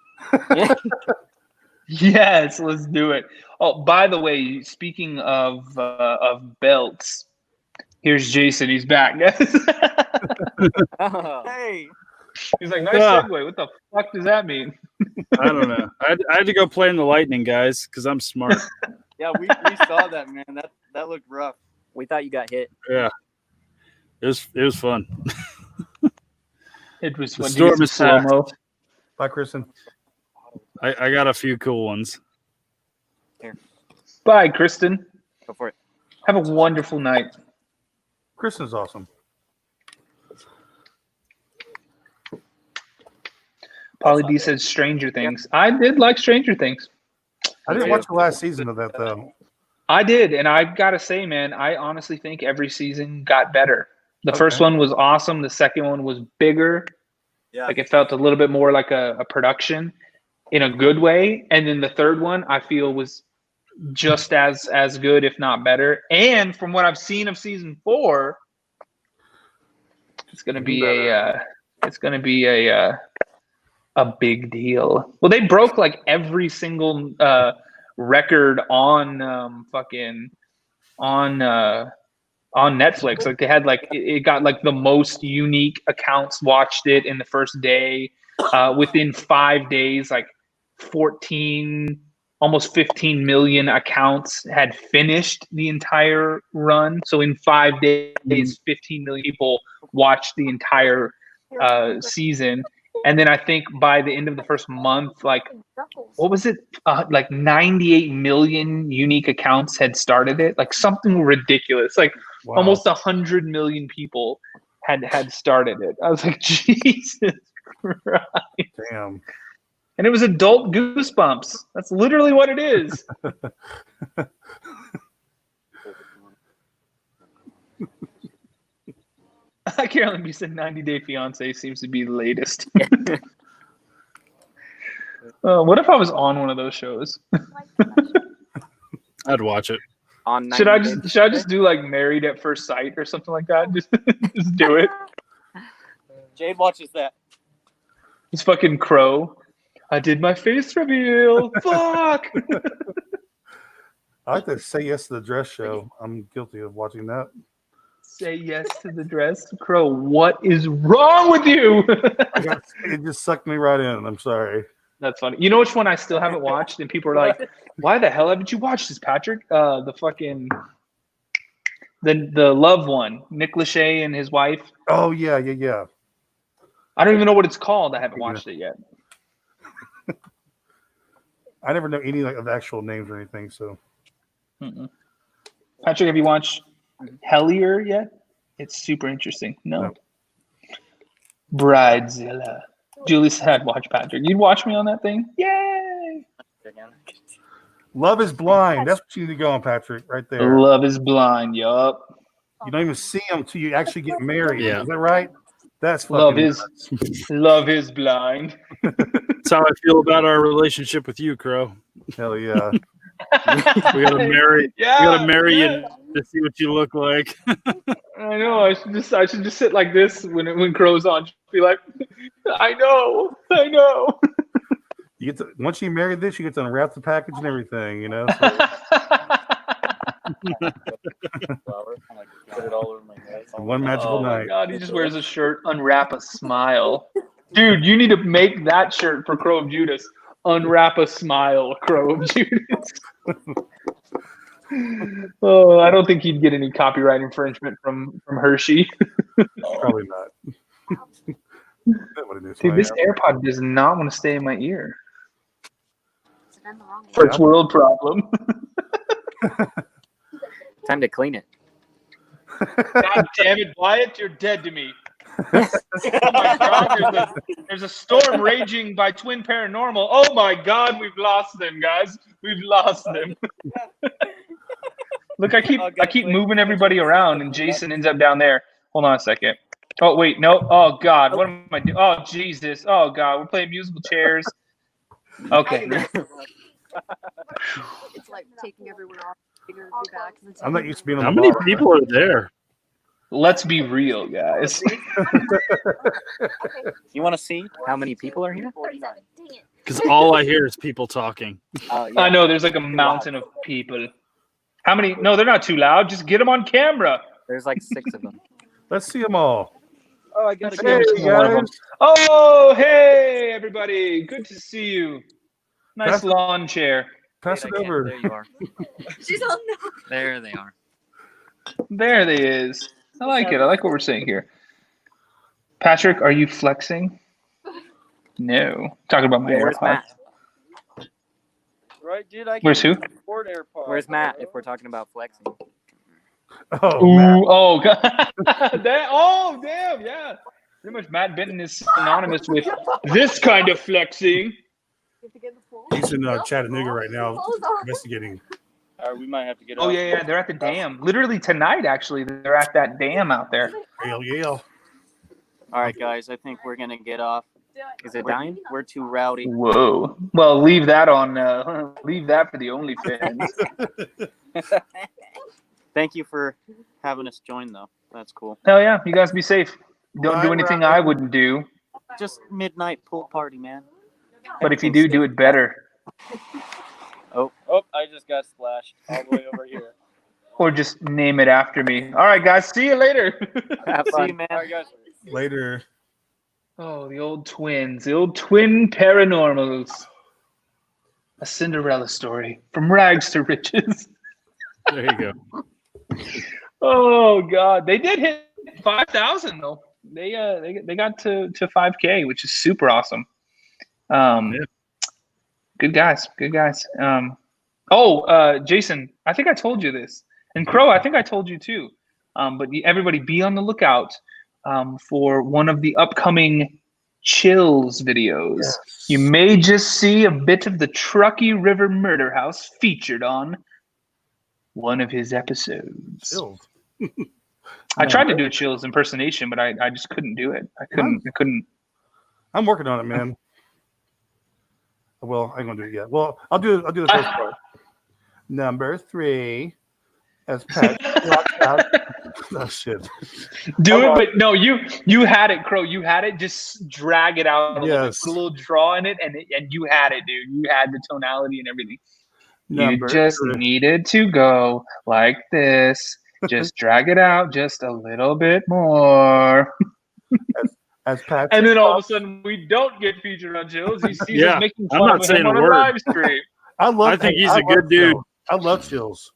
Yes, let's do it. Oh, by the way, speaking of belts, here's Jason. He's back. Oh. Hey, He's like, nice Yeah. segue. What the fuck does that mean? I don't know. I had to go play in the Lightning, guys, because I'm smart. yeah, we saw that, man. That looked rough. We thought you got hit. Yeah, it was fun. It was The when storm is slow mo. Bye, Kristen. I got a few cool ones. Bye, Kristen. Go for it. Have a wonderful night. Kristen's awesome. Polly D says Stranger Things. I did like Stranger Things. I didn't watch the last season of that though. I did, and I gotta say, man, I honestly think every season got better. The first one was awesome. The second one was bigger. Yeah. Like it felt a little bit more like a production in a good way. And then the third one I feel was just as good, if not better. And from what I've seen of season 4, it's gonna be a big deal. Well, they broke like every single record on on Netflix. Like they had like it got like the most unique accounts watched it in the first day. Within 5 days, like 14, almost 15 million accounts had finished the entire run. So in 5 days, 15 million people watched the entire season. And then I think by the end of the first month, like what was it? Like 98 million unique accounts had started it. Like something ridiculous. Like Wow. almost 100 million people had started it. I was like, Jesus Christ. Damn. And it was adult Goosebumps. That's literally what it is. Carolyn, you said 90 Day Fiance seems to be the latest. What if I was on one of those shows? I'd watch it. On Should I 90 just do like Married at First Sight or something like that? Just do it. Jade watches that. It's fucking Crow. I did my face reveal. Fuck. I like to Say Yes to the Dress show. I'm guilty of watching that. Say yes to the dress, Crow. What is wrong with you? It just sucked me right in. I'm sorry. That's funny. You know which one I still haven't watched, and people are like, "Why the hell haven't you watched this, Patrick?" The fucking the love one, Nick Lachey and his wife. Oh yeah. I don't even know what it's called. I haven't watched it yet. I never know any like of actual names or anything. So Mm-mm. Patrick, have you watched Hellier yet? It's super interesting. No. Bridezilla. Julie said, "Watch Patrick." You'd watch me on that thing? Yay! Love is Blind. That's what you need to go on, Patrick. Right there. Love is Blind. Yup. You don't even see them until you actually get married. Yeah. Is that right? That's fucking Love is nuts. Love is Blind. That's how I feel about our relationship with you, Crow. Hell yeah. We gotta marry. Yeah, We gotta marry yeah. you to see what you look like. I know. I should just sit like this when Crow's on. Just be like, I know. You get to, once you marry this, you get to unwrap the package and everything, you know. So, Put it all over my head. one magical Oh my night. God, he just wears a shirt, unwrap a smile. Dude, you need to make that shirt for Crow of Judas. Unwrap a smile, Crow of Judas. Oh, I don't think he'd get any copyright infringement from Hershey. Probably not. Dude, this AirPod does not want to stay in my ear. Is it in the wrong First world problem. Time to clean it. God damn it, Wyatt, you're dead to me. Oh my God, there's a storm raging by Twin Paranormal. Oh my God, we've lost them, guys. We've lost them. Look, I keep moving everybody around, and Jason ends up down there. Hold on a second. Oh wait, no. Oh God, what am I doing? Oh Jesus. Oh God, we're playing musical chairs. Okay. It's like taking everyone off. I'm not used to being on How the many bar. people are there? Let's be real, guys. You want to see? How many people are here? 47. Dang it. Because all I hear is people talking. Yeah. I know there's like a mountain of people. How many? No, they're not too loud. Just get them on camera. There's like 6 of them. Let's see them all. Oh, I gotta Hey, go. One of them. guys. Oh, hey everybody! Good to see you. Nice Pass- lawn chair. Pass Wait, it I can't. over. There you are. She's on no. There they are. There they is. I like it. I like what we're saying here. Patrick, are you flexing? No. Talking about my Yeah, where's AirPods. Matt? Right, dude. I Where's who? Afford AirPods, Where's Matt? bro. If we're talking about flexing. Oh, Ooh, Matt. oh, God. Oh, damn, yeah. Pretty much Matt Benton is synonymous with this kind of flexing. He's in Chattanooga right now investigating. We might have to get. Oh, off. yeah, they're at the dam. Literally tonight, actually, they're at that dam out there. Yale, Yale. All right, guys. I think we're gonna get off. Is it dying? We're too rowdy. Whoa. Well, leave that leave that for the OnlyFans. Thank you for having us join, though. That's cool. Hell yeah, you guys be safe. Don't do Bye, anything Ryan. I wouldn't do, Just midnight pool party, man. but if you do it better. Oh, I just got splashed all the way over here. Or just name it after me. All right, guys, see you later. Have See fun. you, man. All right, guys. Later. Oh, the old twins, the old twin paranormals. A Cinderella story from rags to riches. There you go. Oh God, they did hit 5,000 though. They got to 5K, which is super awesome. Good guys. Jason, I think I told you this, and Crow, I think I told you too. But everybody, be on the lookout for one of the upcoming Chills videos. Yes. You may just see a bit of the Truckee River Murder House featured on one of his episodes. Chills. I tried to do a Chills impersonation, but I just couldn't do it. I couldn't. I'm working on it, man. Well, I ain't gonna do it yet. Well, I'll do the first part. Number 3, as Pat rocks out. Oh shit! Do it, but no, you had it, Crow. You had it. Just drag it out. Yes. Put a little draw in it, and you had it, dude. You had the tonality and everything. Number You just 3. needed to go like this. Just drag it out just a little bit more. As Pat. And then all of a sudden, we don't get featured on Chills. He sees Yeah, us making I'm fun not of him saying on a a word. live stream. I think he's a good dude. Chills. I love Chills.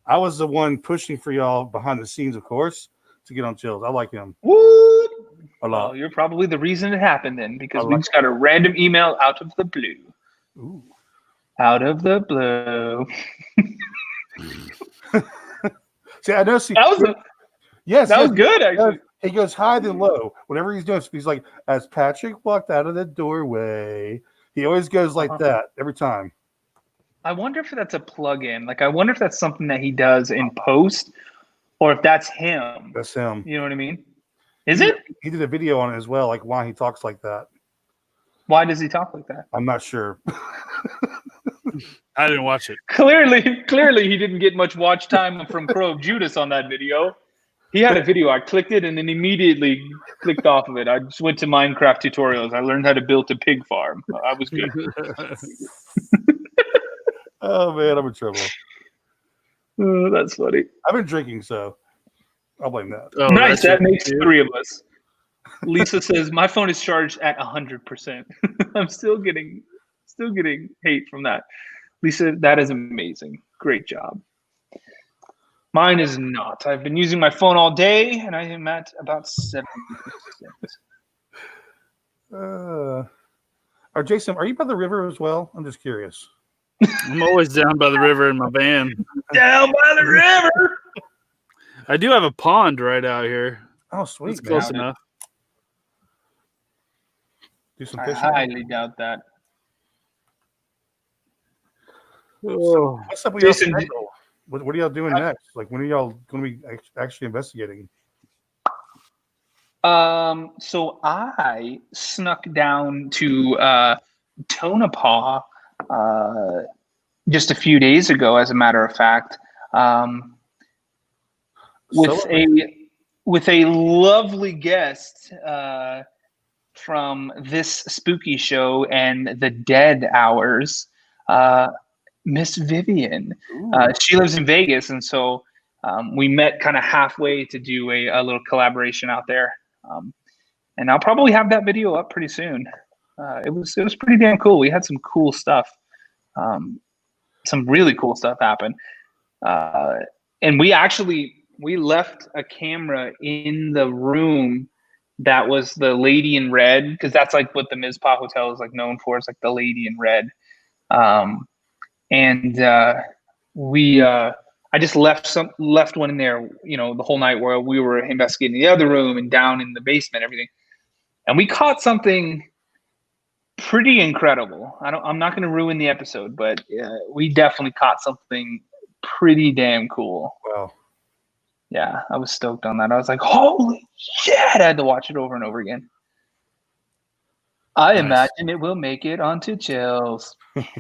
I was the one pushing for y'all behind the scenes, of course, to get on Chills. I like him Woo! a Well, lot. you're probably the reason it happened then, because I we like just got a random email out of the blue. Ooh. Out of the blue. See, I know. That was Yes, that yes. was good, actually. He goes high then low. Whenever he's doing, he's like, as Patrick walked out of the doorway. He always goes like that every time. I wonder if that's a plug-in. Like, I wonder if that's something that he does in post, or if that's him. That's him. You know what I mean? Is it? He did a video on it as well, like why he talks like that. Why does he talk like that? I'm not sure. I didn't watch it. Clearly, he didn't get much watch time from Crow of Judas on that video. He had a video. I clicked it and then immediately clicked off of it. I just went to Minecraft tutorials. I learned how to build a pig farm. I was good. Oh man, I'm in trouble. Oh, that's funny. I've been drinking, so I'll blame that. Oh, Nice. that's That makes dude. 3 of us. Lisa says my phone is charged at 100%. I'm still getting hate from that. Lisa, that is amazing. Great job. Mine is not. I've been using my phone all day, and I am at about 70%. Jason, are you by the river as well? I'm just curious. I'm always down by the river in my van. Down by the river. I do have a pond right out here. Oh, sweet. It's close man. enough. Do some I fishing. highly doubt that. Oh. What's up with y'all? Jason, What are y'all doing next? Like, when are y'all going to be actually investigating? So I snuck down to Tonopah just a few days ago, as a matter of fact, with a lovely guest from this spooky show and the Dead Hours, Miss Vivian. She lives in Vegas, and so we met kind of halfway to do a little collaboration out there. And I'll probably have that video up pretty soon. It was pretty damn cool. We had some cool stuff. Some really cool stuff happened. And we left a camera in the room that was the Lady in Red, because that's like what the Mizpah Hotel is like known for. It's like the Lady in Red. I just left one in there, the whole night where we were investigating the other room and down in the basement, everything. And we caught something pretty incredible. I'm not going to ruin the episode, but we definitely caught something pretty damn cool. Wow. Yeah, I was stoked on that. I was like, holy shit! I had to watch it over and over again. I imagine it will make it onto Chills. Yeah,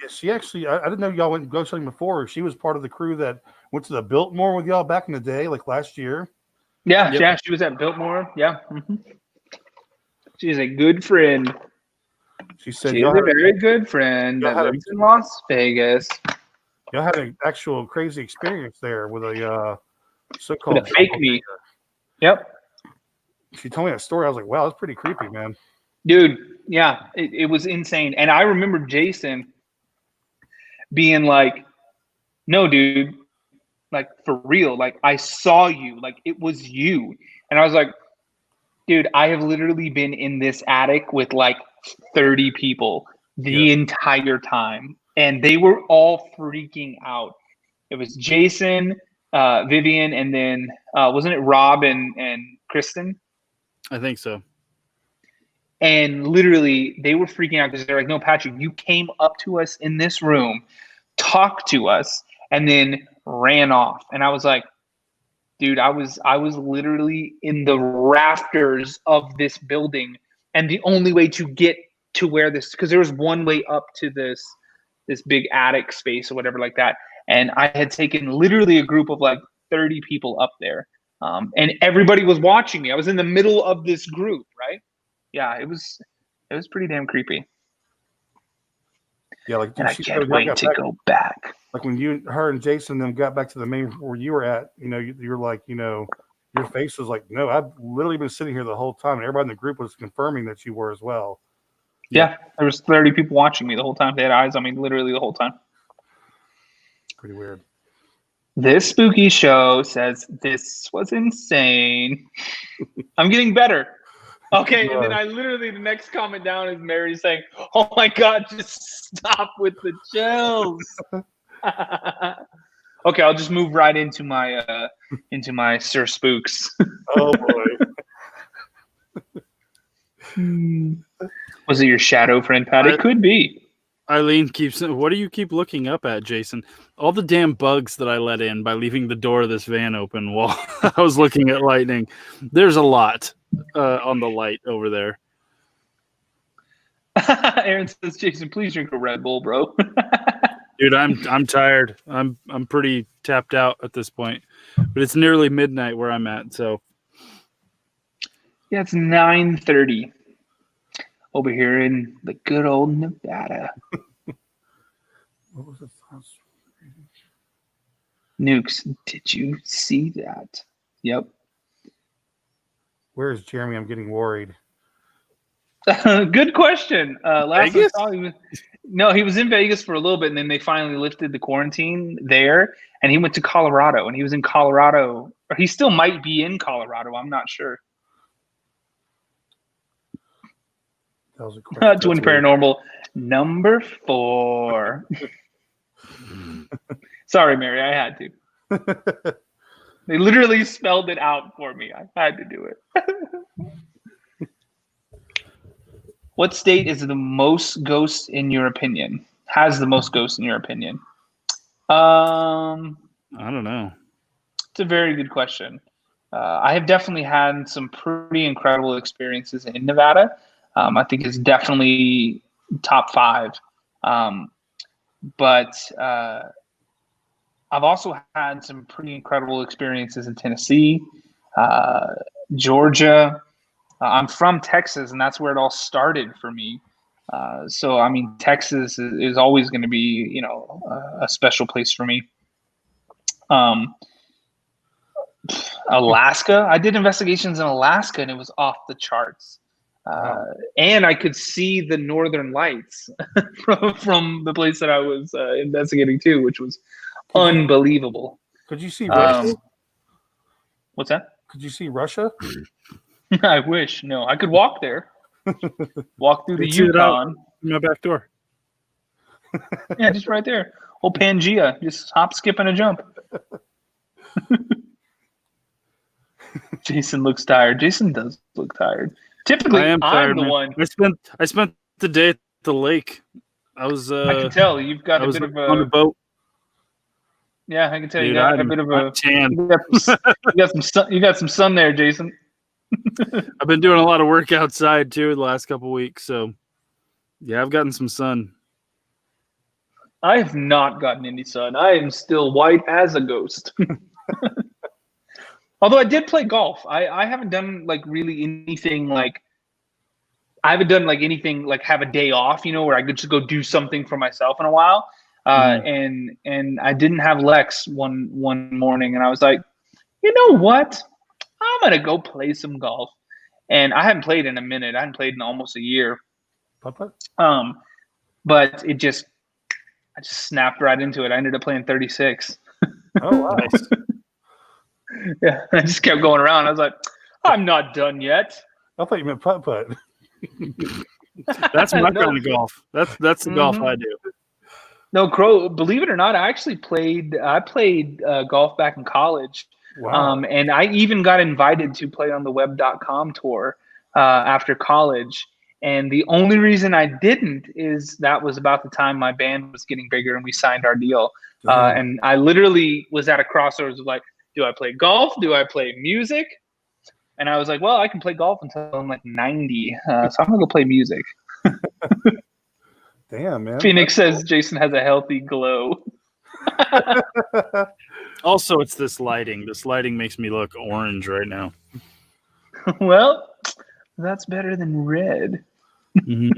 she actually, I didn't know y'all went ghost hunting before. She was part of the crew that went to the Biltmore with y'all back in the day, like last year. Yeah, Yep. yeah, she was at Biltmore. Yeah. Mm-hmm. She's a good friend. She said She's y'all a very good friend that lives in Las Vegas. y'all had an actual crazy experience there with a so-called With a fake me. Yep. She told me that story. I was like, wow, that's pretty creepy, man. Dude, yeah, it was insane. And I remember Jason being like, no, dude, like for real, like I saw you, like it was you. And I was like, dude, I have literally been in this attic with like 30 people the entire time. And they were all freaking out. It was Jason, Vivian, and then wasn't it Rob and Kristen? I think so. And literally, they were freaking out because they're like, no, Patrick, you came up to us in this room, talked to us, and then ran off. And I was like, dude, I was literally in the rafters of this building. And the only way to get to where this, because there was one way up to this big attic space or whatever like that. And I had taken literally a group of like 30 people up there. And everybody was watching me. I was in the middle of this group, right? Yeah, it was pretty damn creepy. Yeah, like and I can't wait to go back. Like when her and Jason then got back to the main where you were at, you're like, your face was like, no, I've literally been sitting here the whole time, and everybody in the group was confirming that you were as well. Yeah, there was 30 people watching me the whole time. They had eyes on me literally the whole time. Pretty weird. This spooky show says this was insane. I'm getting better. Okay, and then I literally the next comment down is Mary saying, "Oh my God, just stop with the chills." Okay, I'll just move right into my Sir Spooks. Oh boy. Was it your shadow friend, Pat? It could be. Eileen keeps. What do you keep looking up at, Jason? All the damn bugs that I let in by leaving the door of this van open while I was looking at lightning. There's a lot on the light over there. Aaron says, "Jason, please drink a Red Bull, bro." Dude, I'm tired. I'm pretty tapped out at this point, but it's nearly midnight where I'm at. So Yeah, it's 9:30 over here in the good old Nevada. What was the thoughts? Nukes, did you see that? Yep. Where is Jeremy? I'm getting worried. Good question. Last Vegas? I saw, he was in Vegas for a little bit, and then they finally lifted the quarantine there, and he went to Colorado, and he was in Colorado, or he still might be in Colorado. I'm not sure. That was a question. Twin Paranormal number 4. Sorry, Mary, I had to. They literally spelled it out for me. I had to do it. What state is the most ghosts in your opinion? Has the most ghosts in your opinion? I don't know. It's a very good question. I have definitely had some pretty incredible experiences in Nevada. I think it's definitely top 5. But I've also had some pretty incredible experiences in Tennessee, Georgia. I'm from Texas, and that's where it all started for me. So, I mean, Texas is always going to be, a special place for me. Alaska. I did investigations in Alaska, and it was off the charts. And I could see the northern lights from the place that I was investigating too, which was unbelievable. Could you see Russia? What's that? Could you see Russia? I wish. No, I could walk there. Walk through the Yukon. My back door. Yeah, just right there. Old Pangea. Just hop, skip, and a jump. Jason looks tired. Jason does look tired. Typically, I am tired, I'm the man. one. I spent the day at the lake. I can tell you've got a bit of on a boat. Yeah, I can tell. Dude, you got a bit of a tan. You got some sun there, Jason. I've been doing a lot of work outside too the last couple weeks, so yeah, I've gotten some sun. I have not gotten any sun. I am still white as a ghost. Although I did play golf. I haven't done really anything I haven't done anything have a day off, where I could just go do something for myself in a while. And I didn't have Lex one morning, and I was like, you know what? I'm gonna go play some golf. And I hadn't played in a minute. I hadn't played in almost a year. But I just snapped right into it. I ended up playing 36. Oh wow. Nice. Yeah, I just kept going around. I was like, I'm not done yet. I thought you meant putt-putt. That's my kind of golf. That's the golf I do. No, Crow, believe it or not, I actually played golf back in college. Wow. And I even got invited to play on the web.com tour after college. And the only reason I didn't is that was about the time my band was getting bigger and we signed our deal. And I literally was at a crossroads of do I play golf? Do I play music? And I was like, well, I can play golf until I'm 90. So I'm going to go play music. Damn, man. Phoenix says Jason has a healthy glow. Also, it's this lighting. This lighting makes me look orange right now. Well, that's better than red. Mm-hmm.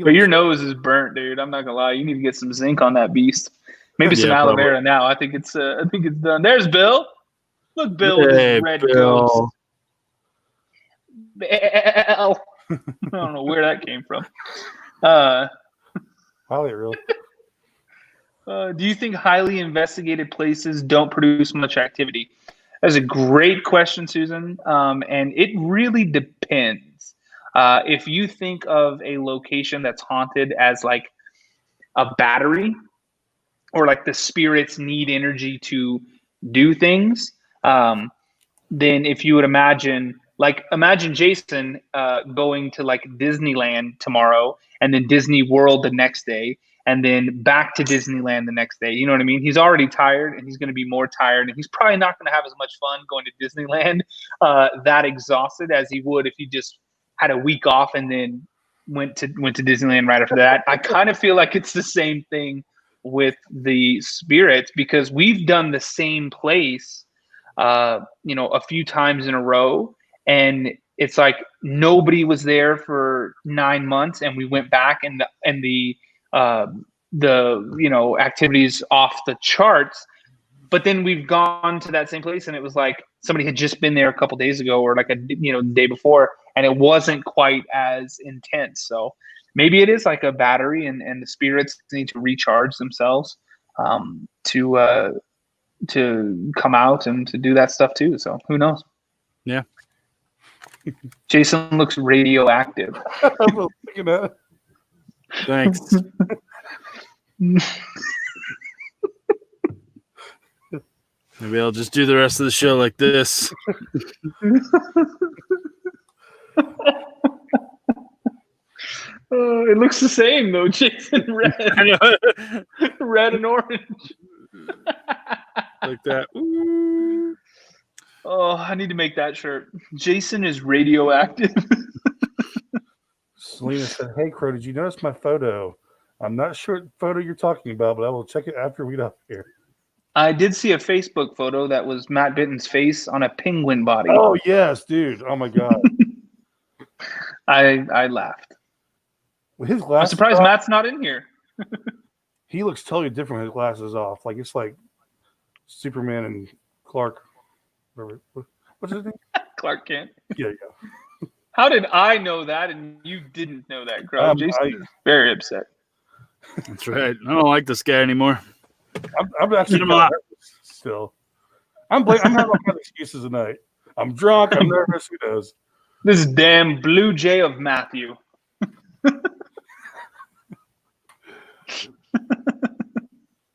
But your nose is burnt, dude. I'm not gonna lie. You need to get some zinc on that beast. Maybe some aloe vera now. I think it's done. There's Bill. Look, Bill with his red ghost. Bill. I don't know where that came from. Probably real. Do you think highly investigated places don't produce much activity? That's a great question, Susan. And it really depends depends. If you think of a location that's haunted as like a battery, or like the spirits need energy to do things, then if you would imagine Jason going to like Disneyland tomorrow, and then Disney World the next day, and then back to Disneyland the next day. You know what I mean? He's already tired, and he's going to be more tired, and he's probably not going to have as much fun going to Disneyland that exhausted as he would if he just had a week off and then went to Disneyland right after that. I kind of feel like it's the same thing with the spirits, because we've done the same place a few times in a row, and it's like nobody was there for 9 months, and we went back, and the activities off the charts. But then we've gone to that same place, and it was like somebody had just been there a couple days ago, or like the day before, and it wasn't quite as intense. So maybe it is like a battery, and the spirits need to recharge themselves to come out and to do that stuff too. So who knows? Yeah. Jason looks radioactive. I was thinking that. Thanks. Maybe I'll just do the rest of the show like this. It looks the same though, Jason. Red and orange. Like that. Oh, I need to make that shirt. Jason is radioactive. Selena said, "Hey, Crow, did you notice my photo? I'm not sure what photo you're talking about, but I will check it after we get up here." I did see a Facebook photo that was Matt Bitten's face on a penguin body. Oh yes, dude! Oh my god, I laughed. with his glasses. I'm surprised off, Matt's not in here. He looks totally different with his glasses off. Like it's like Superman and Clark. What's his name? Clark Kent. Yeah. How did I know that and you didn't know that, Crow? Jason is very upset. That's right. I don't like this guy anymore. I'm actually still. I'm having all kinds of excuses tonight. I'm drunk. I'm nervous. Who knows? This damn blue jay of Matthew.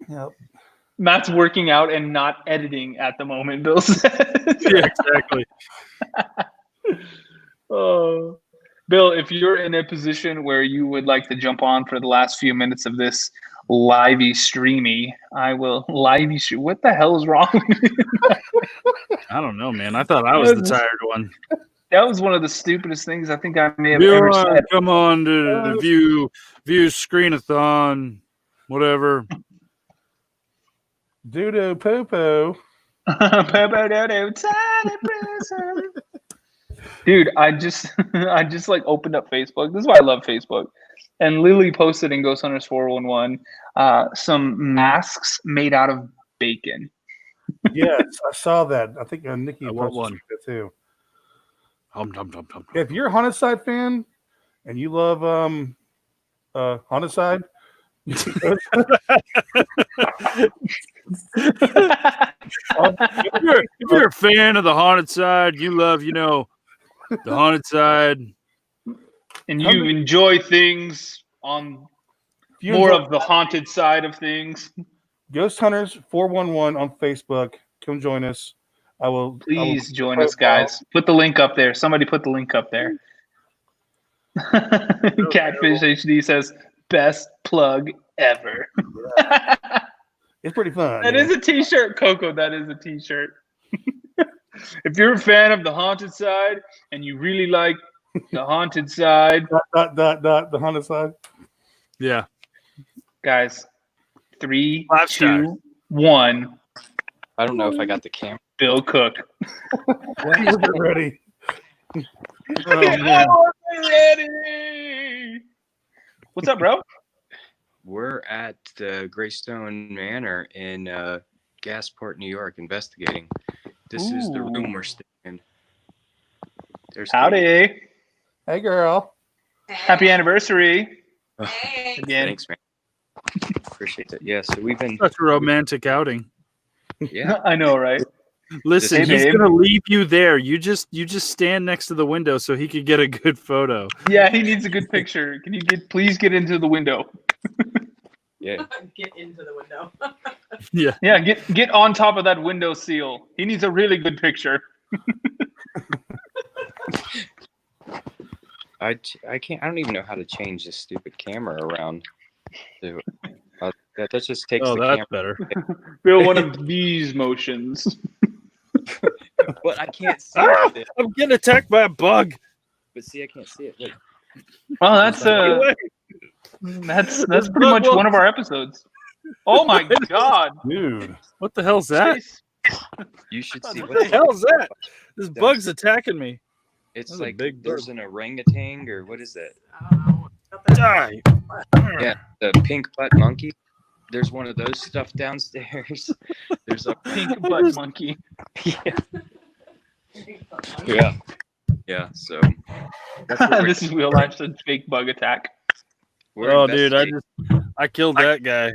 Yep. Matt's working out and not editing at the moment, Bill said. Yeah, exactly. Oh, Bill, if you're in a position where you would like to jump on for the last few minutes of this livey streamy, I will livey stream. What the hell is wrong with you? I don't know, man. I thought I was the tired one. That was one of the stupidest things I think I may have You ever wanna said. come on to the view screen-a-thon, whatever. Doo-doo poo-poo. Dude, I just like opened up Facebook. This is why I love Facebook. And Lily posted in Ghost Hunters 411 some masks made out of bacon. Yes, I saw that. I think Nikki want posted one that too. Hum, hum, hum, hum. If you're a Haunted Side fan and you love Haunted Side, If you're a fan of the haunted side, you love, the haunted side. And you enjoy things on more of the haunted side of things. Ghost Hunters 411 on Facebook. Come join us. Please join us, guys. Put the link up there. Somebody put the link up there. Catfish HD says, best plug ever. It's pretty fun. That is a t-shirt, Coco. That is a t-shirt. If you're a fan of the haunted side and you really like the haunted side. The haunted side. Yeah. Guys, 3, 5 stars. 2, 1. I don't know if I got the camera. Bill Cook. We're ready. Ready. What's up, bro? We're at the Greystone Manor in Gasport, New York, investigating. This is the room we're staying in. There's Howdy. Hey, girl. Happy anniversary. Hey. Again. Thanks, man. Appreciate it. Yeah, so we've been. Such a romantic outing. Yeah. I know, right? Listen, Hey, he's babe. gonna leave you there. You just stand next to the window so he could get a good photo. Yeah, he needs a good picture. Can you please get into the window? Yeah. Get into the window. Yeah. Yeah, get on top of that window seal. He needs a really good picture. I can't. I don't even know how to change this stupid camera around. That just takes Oh, the that's camera. better. Feel one of these motions. But I can't see Ah, it. I'm getting attacked by a bug. But see, I can't see it. Look. Well, that's Get away. that's This pretty bug much one of won't- our episodes. Oh my god! Dude. What the hell's that? Chase, You should see What the hell's that? This That's- bug's attacking me. It's That's a like big there's bug. an orangutan or what is that? I don't know. Got that- Die. Yeah, the pink butt monkey. There's one of those stuff downstairs. There's a pink butt monkey. yeah. Yeah. So that's what we're- This is real life fake bug attack. we're Oh, dude, investigating. I killed that guy.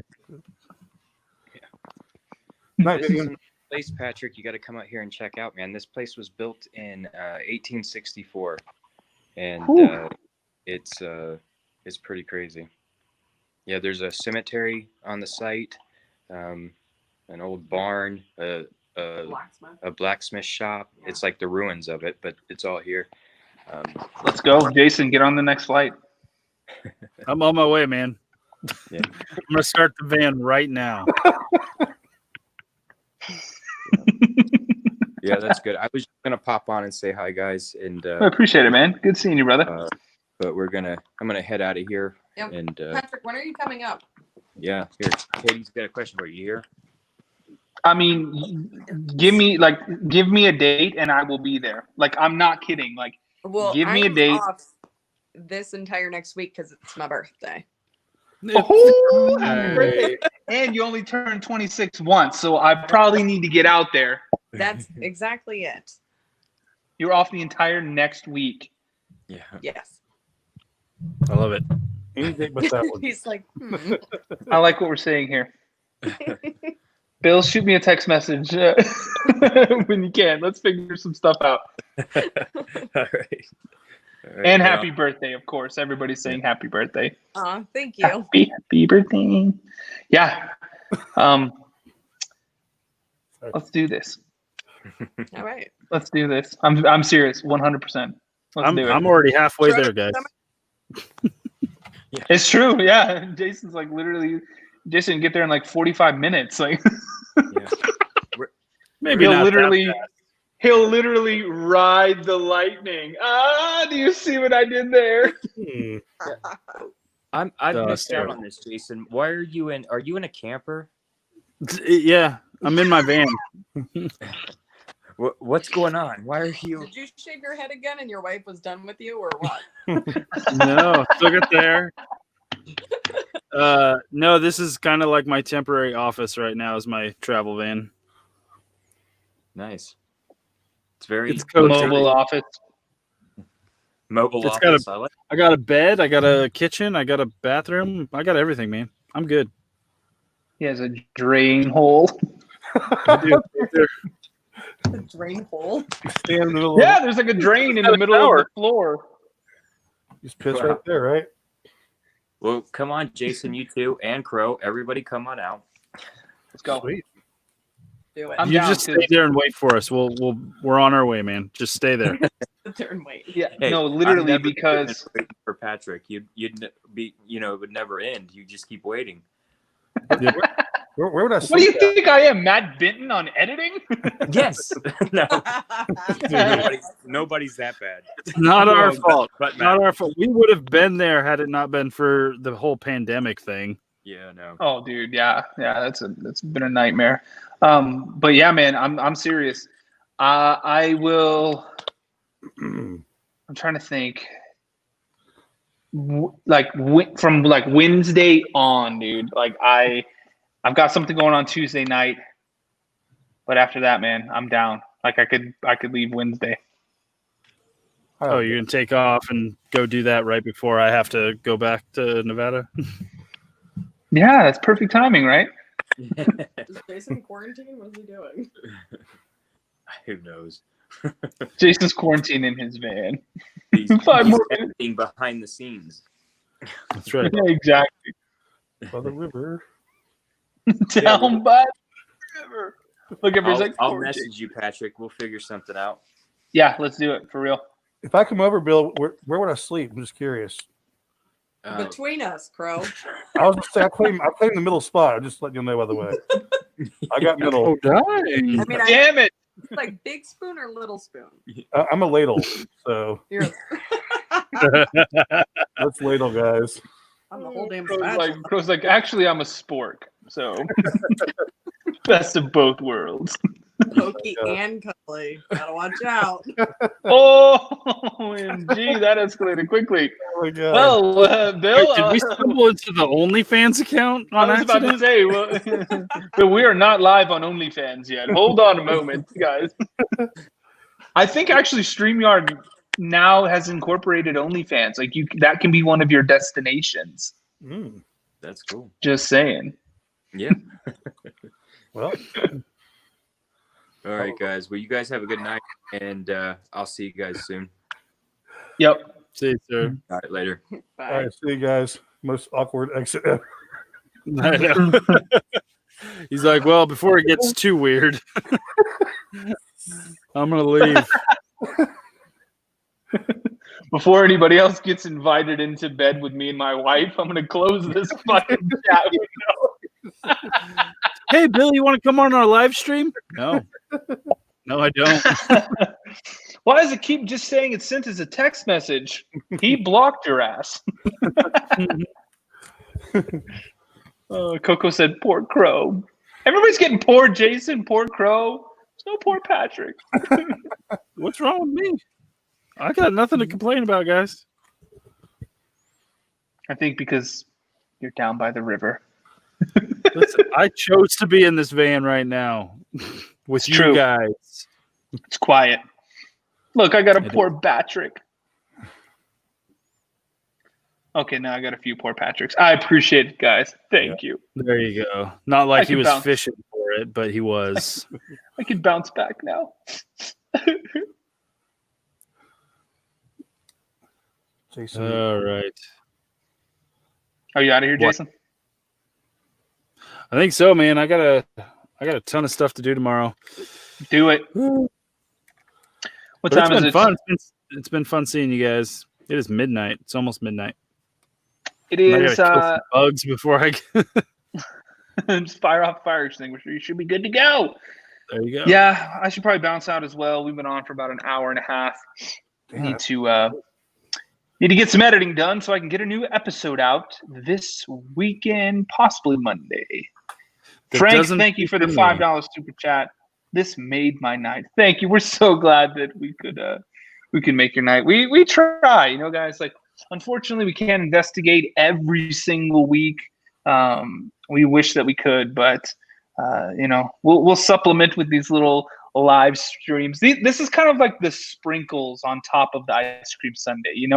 Night This is vision. a place, Patrick. You got to come out here and check out, man. This place was built in 1864, and Whew. it's pretty crazy. Yeah, there's a cemetery on the site, an old barn, Blacksmith. a blacksmith shop. It's like the ruins of it, but it's all here. Let's go, Jason. Get on the next flight. I'm on my way, man. Yeah. I'm gonna start the van right now. Yeah, that's good. I was just gonna pop on and say hi, guys, and I appreciate it, man. Good seeing you, brother. but I'm gonna head out of here. Yep. And Patrick, when are you coming up? yeah, here, Katie's got a question for you. Here. I mean, give me a date and I will be there. Like, I'm not kidding. Like, Well, give me a I'm date. off this entire next week because it's my birthday. Oh, happy Hey. birthday. And you only turned 26 once, so I probably need to get out there. That's exactly it. You're off the entire next week. Yeah. Yes. I love it. Anything but that one. He's like, I like what we're saying here. Bill, shoot me a text message when you can. Let's figure some stuff out. All right. And happy birthday, of course. Everybody's saying happy birthday. Thank you. Happy birthday. Yeah. Let's do this. All right. Let's do this. I'm serious, 100%. Let's do it. I'm already halfway there, guys. It's true. Yeah. Jason's like literally. Jason get there in like 45 minutes. Like Maybe he'll not literally. that fast. He'll literally ride the lightning. Do you see what I did there? I've No, missed out sorry. on this, Jason. Why are you in? Are you in a camper? Yeah, I'm in my van. What's going on? Why are you? Did you shave your head again and your wife was done with you or what? No, still got there. No, this is kind of like my temporary office right now. Is my travel van. Nice. It's very It's cozy. Mobile office. mobile It's got office. I like. I got a bed. I got a kitchen. I got a bathroom. I got everything, man. I'm good. He has a drain hole. Dude, The drain hole. Stand in the middle Yeah, of there's like a drain in Got the a middle of shower. the floor. just piss right there, right? Well, come on, Jason. You too, and Crow. Everybody, come on out. Let's go. Sweet. Do it. I'm you down, just too. stay there and wait for us. We're on our way, man. Just stay there. Sit there and wait. Yeah, Hey, no, I'm literally never because waiting for Patrick, you'd be, it would never end. You just keep waiting. Where would I what do you sleep at? think I am, Matt Benton on editing? Yes. No. Nobody's that bad. It's not our fault. But Not Matt. our fault. We would have been there had it not been for the whole pandemic thing. Yeah, no. Oh, dude, yeah, that's been a nightmare. But yeah, man, I'm serious. I will. I'm trying to think. From like Wednesday on, dude. Like I've got something going on Tuesday night, but after that, man, I'm down. Like I could leave Wednesday. Oh, you're gonna take off and go do that right before I have to go back to Nevada? Yeah, that's perfect timing, right? Is Jason quarantined? What is he doing? Who knows? Jason's quarantined in his van. He's 5 more minutes. editing behind the scenes. That's right. Yeah, exactly. By the river. Down by the river. Look, everybody's like, I'll "Poor message Jason." you, Patrick. We'll figure something out. Yeah, let's do it for real. If I come over, Bill, where would I sleep? I'm just curious. Between us, Crow. I was gonna say I claim the middle spot. I'm just letting you know, by the way. I got middle. Oh, dang. I mean, Damn it! like big spoon or little spoon? I'm a ladle, so You're let's ladle, guys. I'm the whole damn Crow's like, actually, I'm a spork. So, best of both worlds. pokey and cuddly. Gotta watch out. Oh, OMG, that escalated quickly. Oh my God. Well, Bill, Did we stumble into the OnlyFans account on I was about to say, but we are not live on OnlyFans yet. Hold on a moment, guys. I think actually StreamYard now has incorporated OnlyFans. Like that can be one of your destinations. That's cool. Just saying. Yeah. Well. All right, guys. Well, you guys have a good night, and I'll see you guys soon. Yep. See you, sir. All right, later. Bye. All right, see you guys. Most awkward exit ever. I know. He's like, well, before it gets too weird, I'm going to leave. Before anybody else gets invited into bed with me and my wife, I'm going to close this fucking chat window. Hey, Bill, you want to come on our live stream? No. No, I don't. Why does it keep just saying it's sent as a text message? He blocked your ass. Coco said, poor Crow. Everybody's getting poor Jason, poor Crow. There's no poor Patrick. What's wrong with me? I got nothing to complain about, guys. I think because you're down by the river. Listen, I chose to be in this van right now with It's you true. guys. It's quiet. Look, I got a poor Patrick. Okay, now I got a few poor Patricks. I appreciate it, guys. Thank you. There you go. Not like I he can was bounce. fishing for it, but he was. I can bounce back now. Jason. All right. Are you out of here, What? Jason? I think so, man. I got a ton of stuff to do tomorrow. Do it. What time is been it? fun. It's been fun seeing you guys. It is midnight. It's almost midnight. It I is gotta kill some bugs before I just fire off the fire extinguisher. You should be good to go. There you go. Yeah, I should probably bounce out as well. We've been on for about an hour and a half. Need to get some editing done so I can get a new episode out this weekend, possibly Monday. That Frank, doesn't thank you for the concern me. $5 super chat. This made my night. Thank you. We're so glad that we could make your night. We try, guys. Like, unfortunately, we can't investigate every single week. We wish that we could, but we'll supplement with these little live streams. This is kind of like the sprinkles on top of the ice cream sundae. You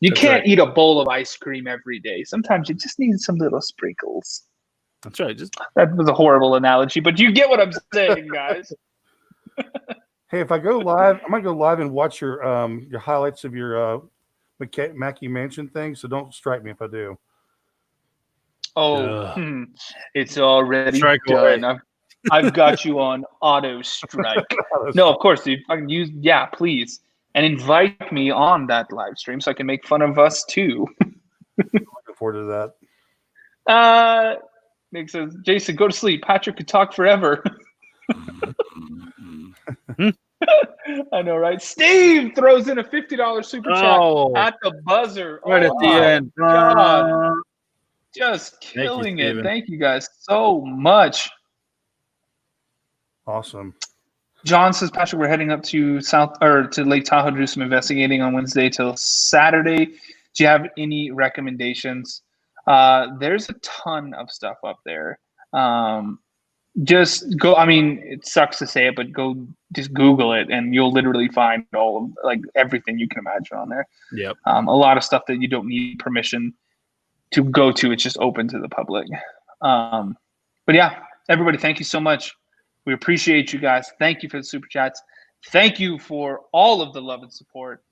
That's can't right. eat a bowl of ice cream every day. Sometimes you just need some little sprinkles. That's right. That was a horrible analogy, but you get what I'm saying, guys. Hey, if I go live, I might go live and watch your highlights of your Mackey Mansion thing. So don't strike me if I do. Oh, it's already Strike done. away. I've got you on auto strike. No, of course, dude. I can use, please. And invite me on that live stream so I can make fun of us too. Looking forward to that. Nick says, Jason, go to sleep. Patrick could talk forever. I know, right? Steve throws in a $50 super chat at the buzzer. Right at the end. God. Just Thank you, killing it. Steven. Thank you guys so much. Awesome. John says, Patrick, we're heading up to Lake Tahoe to do some investigating on Wednesday till Saturday. Do you have any recommendations? There's a ton of stuff up there. Just go. I mean, it sucks to say it, but go just Google it, and you'll literally find all of everything you can imagine on there. Yep. A lot of stuff that you don't need permission to go to. It's just open to the public. But yeah, everybody, thank you so much. We appreciate you guys. Thank you for the super chats. thank you for all of the love and support.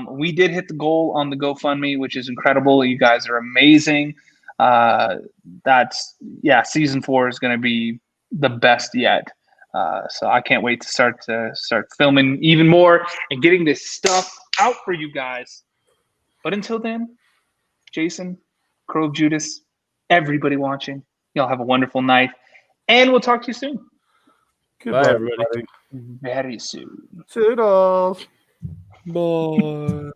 We did hit the goal on the GoFundMe, which is incredible. You guys are amazing. Season 4 is going to be the best yet. So I can't wait to start filming even more and getting this stuff out for you guys. But until then, Jason, Crow of Judas, everybody watching, y'all have a wonderful night, and we'll talk to you soon. Goodbye, Bye, everybody. Very soon. Toodles. Bye.